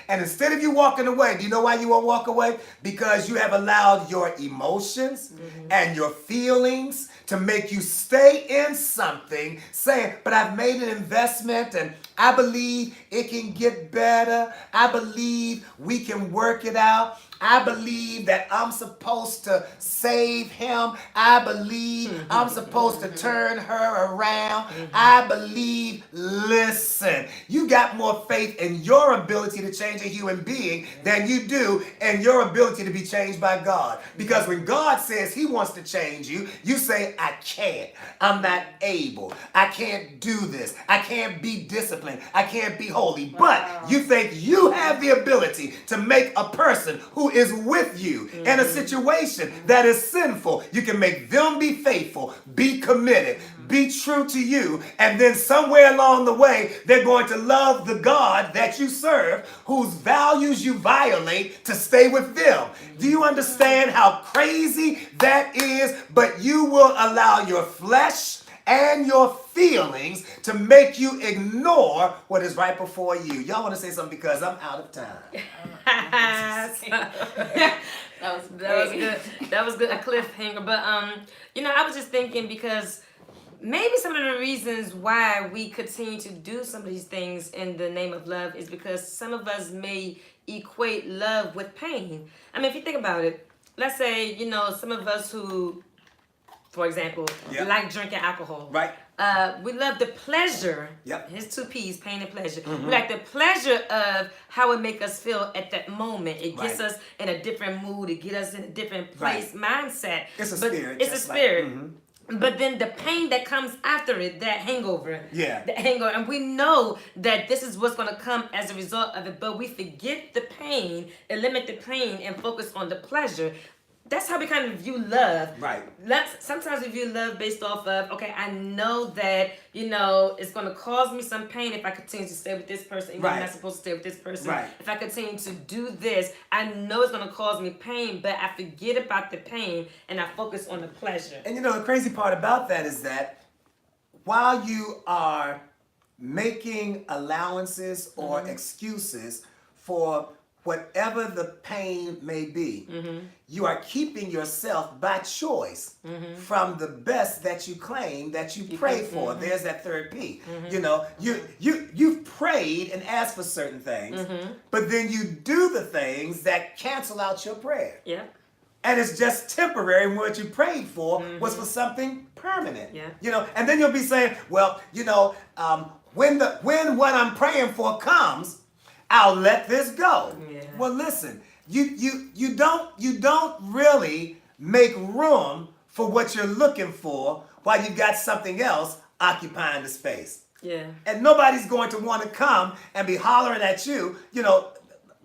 And instead of you walking away, do you know why you won't walk away? Because you have allowed your emotions and your feelings to make you stay in something, saying, but I've made an investment and I believe it can get better. I believe we can work it out. I believe that I'm supposed to save him. I believe I'm supposed to turn her around. I believe, listen, you got more faith in your ability to change a human being than you do in your ability to be changed by God. Because when God says He wants to change you, you say, I can't. I'm not able. I can't do this. I can't be disciplined. I can't be holy. But you think you have the ability to make a person who who is with you in a situation that is sinful. You can make them be faithful, be committed, be true to you, and then somewhere along the way, they're going to love the God that you serve, whose values you violate, to stay with them. Do you understand how crazy that is? But you will allow your flesh and your feelings to make you ignore what is right before you. Y'all want to say something because I'm out of time. That was good. That was good. A cliffhanger. But I was just thinking, because maybe some of the reasons why we continue to do some of these things in the name of love is because some of us may equate love with pain. I mean, if you think about it, let's say, some of us who, for example, like drinking alcohol. Right. We love the pleasure. Yep. Here's two P's, pain and pleasure. We like the pleasure of how it makes us feel at that moment. It gets us in a different mood. It gets us in a different place, mindset. It's a spirit. It's a spirit. But then the pain that comes after it, that hangover. Yeah. The hangover. And we know that this is what's going to come as a result of it. But we forget the pain, eliminate the pain, and focus on the pleasure. That's how we kind of view love. Right. Sometimes we view love based off of, okay, I know that, it's going to cause me some pain if I continue to stay with this person. Even though I'm not supposed to stay with this person. Right. If I continue to do this, I know it's going to cause me pain, but I forget about the pain and I focus on the pleasure. And the crazy part about that is that while you are making allowances or excuses for whatever the pain may be, you are keeping yourself by choice from the best that you claim that you pray for. There's that third P. You've prayed and asked for certain things, but then you do the things that cancel out your prayer. Yeah. And it's just temporary, and what you prayed for was for something permanent. Yeah. And then you'll be saying, well, when what I'm praying for comes, I'll let this go. Yeah. Well, listen, you don't really make room for what you're looking for while you've got something else occupying the space. Yeah. And nobody's going to want to come and be hollering at you.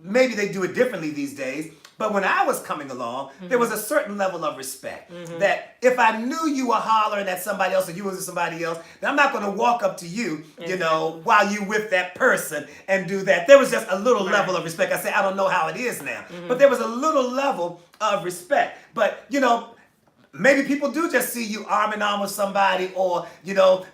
Maybe they do it differently these days. But when I was coming along, there was a certain level of respect that if I knew you were hollering at somebody else or you was with somebody else, then I'm not going to walk up to you, while you with that person and do that. There was just a little level of respect. I say, I don't know how it is now, but there was a little level of respect. But, maybe people do just see you arm in arm with somebody, or,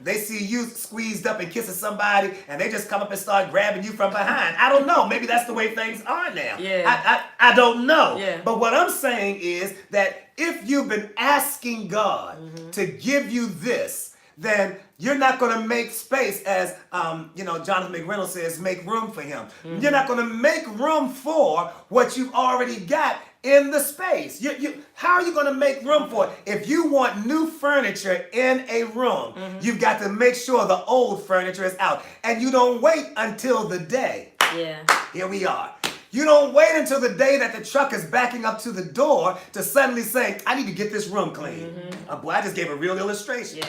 they see you squeezed up and kissing somebody, and they just come up and start grabbing you from behind. I don't know. Maybe that's the way things are now. Yeah. I don't know. Yeah. But what I'm saying is that if you've been asking God to give you this, then you're not going to make space, as Jonathan McReynolds says, make room for him. You're not going to make room for what you've already got in the space. How are you going to make room for it? If you want new furniture in a room, you've got to make sure the old furniture is out. And you don't wait until the day. Yeah. Here we are. You don't wait until the day that the truck is backing up to the door to suddenly say, I need to get this room clean. Boy, I just gave a real illustration. Yeah.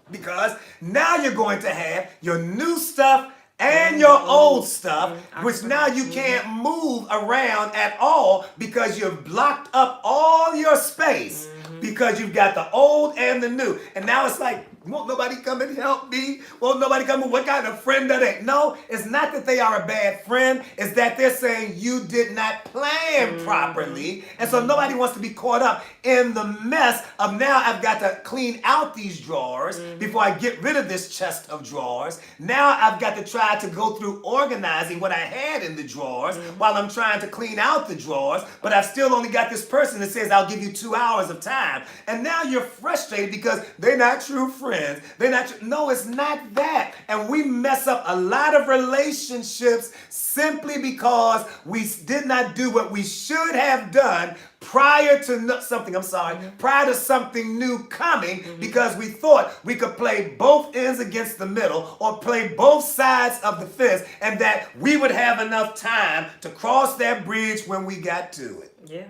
Because now you're going to have your new stuff and your old stuff, which now you can't move around at all because you've blocked up all your space because you've got the old and the new. And now it's like, won't nobody come and help me? Won't nobody come and what kind of friend that ain't? No, it's not that they are a bad friend. It's that they're saying you did not plan properly. And so nobody wants to be caught up in the mess of now I've got to clean out these drawers before I get rid of this chest of drawers. Now I've got to try to go through organizing what I had in the drawers while I'm trying to clean out the drawers. But I've still only got this person that says I'll give you 2 hours of time. And now you're frustrated because they're not true friends. No, it's not that. And we mess up a lot of relationships simply because we did not do what we should have done prior to something new coming, because we thought we could play both ends against the middle or play both sides of the fence, and that we would have enough time to cross that bridge when we got to it. Yeah.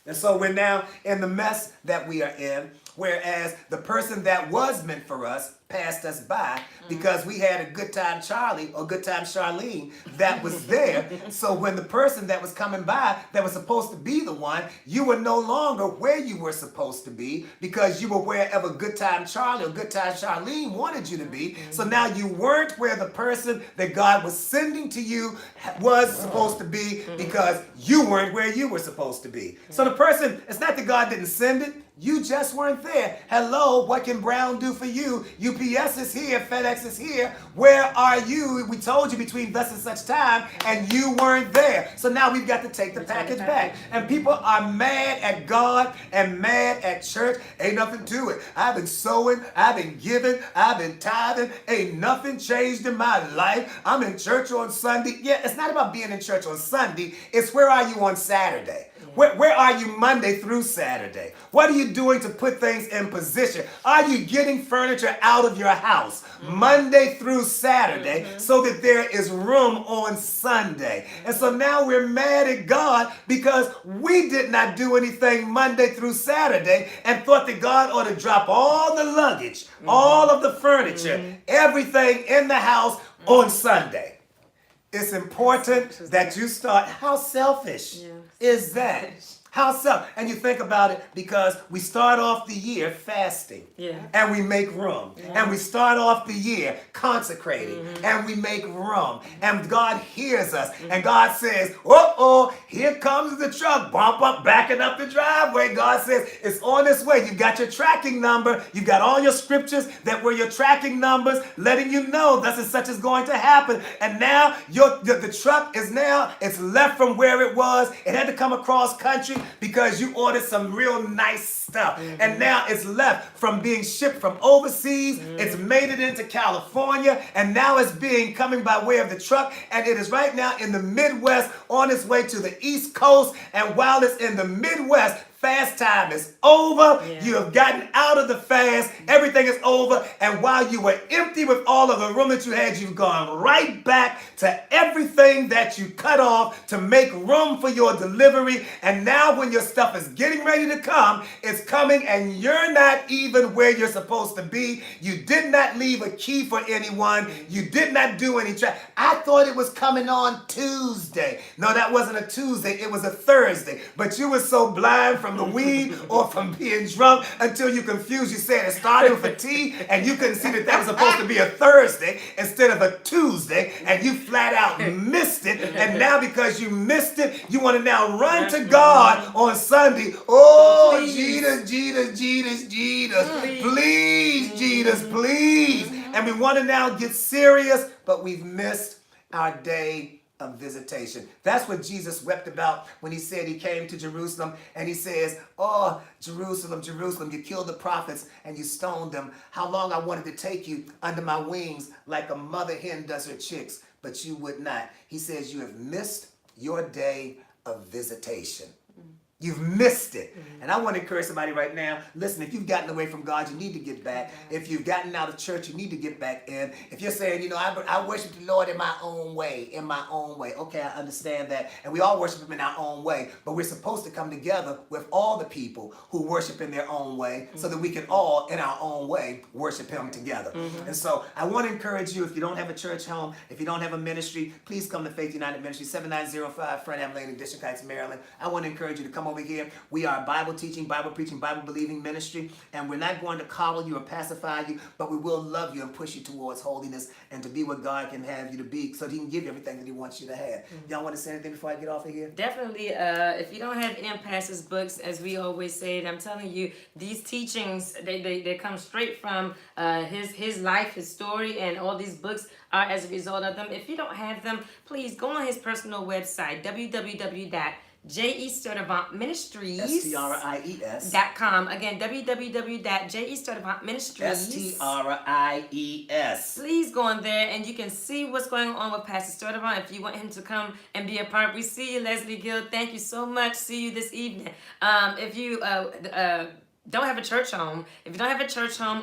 And so we're now in the mess that we are in Whereas the person that was meant for us passed us by because we had a good time Charlie or good time Charlene that was there. So when the person that was coming by that was supposed to be the one, you were no longer where you were supposed to be because you were wherever good time Charlie or good time Charlene wanted you to be. So now you weren't where the person that God was sending to you was supposed to be because you weren't where you were supposed to be. So the person, it's not that God didn't send it. You just weren't there. Hello, what can Brown do for you? UPS is here, FedEx is here. Where are you? We told you between thus and such time, and you weren't there. So now we've got to take the package back. And people are mad at God and mad at church. Ain't nothing to it. I've been sowing, I've been giving, I've been tithing. Ain't nothing changed in my life. I'm in church on Sunday. Yeah, it's not about being in church on Sunday. It's where are you on Saturday? Where are you Monday through Saturday? What are you doing to put things in position? Are you getting furniture out of your house Monday through Saturday so that there is room on Sunday? And so now we're mad at God because we did not do anything Monday through Saturday and thought that God ought to drop all the luggage, all of the furniture, everything in the house on Sunday. It's important that you start. How selfish is that? How selfish? And you think about it because we start off the year fasting and we make room. And we start off the year consecrating and we make room. And God hears us. And God says, here comes the truck. Bump up, backing up the driveway. God says, it's on its way. You've got your tracking number. You've got all your scriptures that were your tracking numbers letting you know thus and such is going to happen. And now the truck is it's left from where it was. It had to come across country because you ordered some real nice stuff. And now it's left from being shipped from overseas. It's made it into California. And now it's coming by way of the truck. And it is right now in the Midwest on its way to the East Coast. And while it's in the Midwest, fast time is over. You have gotten out of the fast. Everything is over. And while you were empty with all of the room that you had, you've gone right back to everything that you cut off to make room for your delivery. And now when your stuff is getting ready to come, it's coming and you're not even where you're supposed to be. You did not leave a key for anyone. You did not do any I thought it was coming on Tuesday. No, that wasn't a Tuesday. It was a Thursday. But you were so blind from the weed or from being drunk until you confused. You said it started with a T and you couldn't see that was supposed to be a Thursday instead of a Tuesday, and you flat out missed it. And now because you missed it, you want to now run to God on Sunday. Oh, Jesus, Jesus, Jesus, Jesus. Please, Jesus, please. And we want to now get serious, but we've missed our day of visitation. That's what Jesus wept about when he said he came to Jerusalem and he says, oh, Jerusalem, Jerusalem, you killed the prophets and you stoned them. How long I wanted to take you under my wings like a mother hen does her chicks, but you would not. He says you have missed your day of visitation. You've missed it. And I want to encourage somebody right now. Listen, if you've gotten away from God, you need to get back. If you've gotten out of church, you need to get back in. If you're saying, I worship the Lord in my own way, Okay, I understand that. And we all worship him in our own way. But we're supposed to come together with all the people who worship in their own way so that we can all, in our own way, worship him together. And so I want to encourage you, if you don't have a church home, if you don't have a ministry, please come to Faith United Ministry, 7905 Frenham Lane in District Heights, Maryland. I want to encourage you to come over here. We are a Bible teaching, Bible preaching, Bible believing ministry, and we're not going to coddle you or pacify you, but we will love you and push you towards holiness and to be what God can have you to be so that he can give you everything that he wants you to have. Y'all want to say anything before I get off of here? Definitely. If you don't have any pastor's books, as we always say, I'm telling you, these teachings, they come straight from his life, his story, and all these books are as a result of them. If you don't have them, please go on his personal website, www.jesturvantministries.com. Again, www.jesturvantministries. Please go on there and you can see what's going on with Pastor Sturdivant. If you want him to come and be a part, we see you, Leslie Gill. Thank you so much. See you this evening. If you don't have a church home,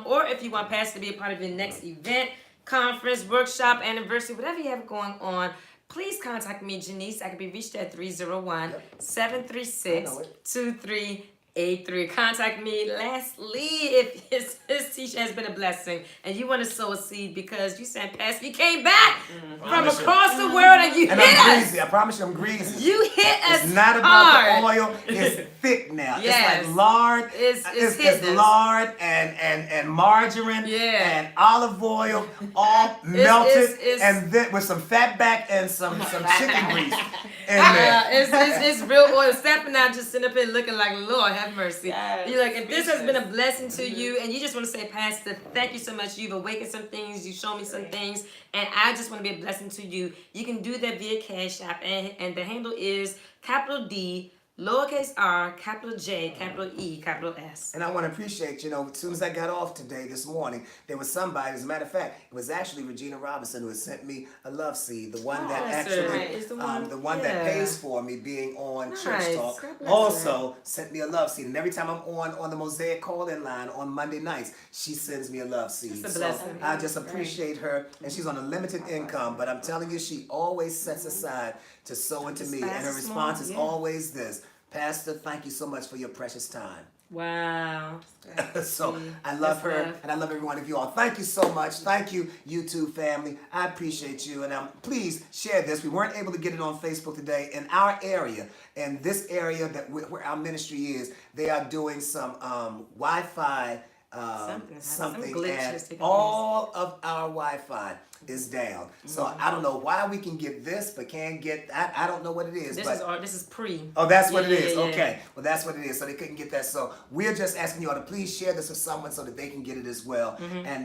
or if you want Pastor to be a part of your next event, conference, workshop, anniversary, whatever you have going on, please contact me, Janice. I can be reached at 301-736-2388. 83. Contact me. Lastly, if his teacher has been a blessing and you want to sow a seed because you sent Pastor, you came back from across the world and you hit I'm us. greasy. I promise you I'm greasy. You hit us. It's not about the oil. It's thick now. Yes. It's like lard. It's lard and margarine and olive oil all melted and then with some fat back and some chicken grease in there. It's real oil. Stepping out, just sitting up here looking like, Lord have mercy. Yes, You're like, if this has been a blessing to you and you just want to say, Pastor, thank you so much. You've awakened some things. You shown me some things. And I just want to be a blessing to you. You can do that via Cash App. And the handle is capital D, lowercase r, capital J, capital E, capital S. And I want to appreciate, as soon as I got off today, this morning, there was somebody, as a matter of fact, it was actually Regina Robinson who had sent me a love seed, the one that actually, the one that pays for me being on Church Talk, also sent me a love seed. And every time I'm on the Mosaic call-in line on Monday nights, she sends me a love seed. It's a blessing. So I just appreciate her, and she's on a limited income, but I'm telling you, she always sets aside to sow into me, and her response is always this: Pastor, thank you so much for your precious time. Wow. So I love her, and I love every one of you all. Thank you so much. Thank you, YouTube family. I appreciate you, and please share this. We weren't able to get it on Facebook today. In our area, in this area where our ministry is, they are doing some Wi-Fi something, and all of our Wi-Fi is down. So I don't know why we can get this but can't get I don't know what it is. This is pre. Oh, that's what it is. Okay. Well, that's what it is. So they couldn't get that. So we're just asking you all to please share this with someone so that they can get it as well. And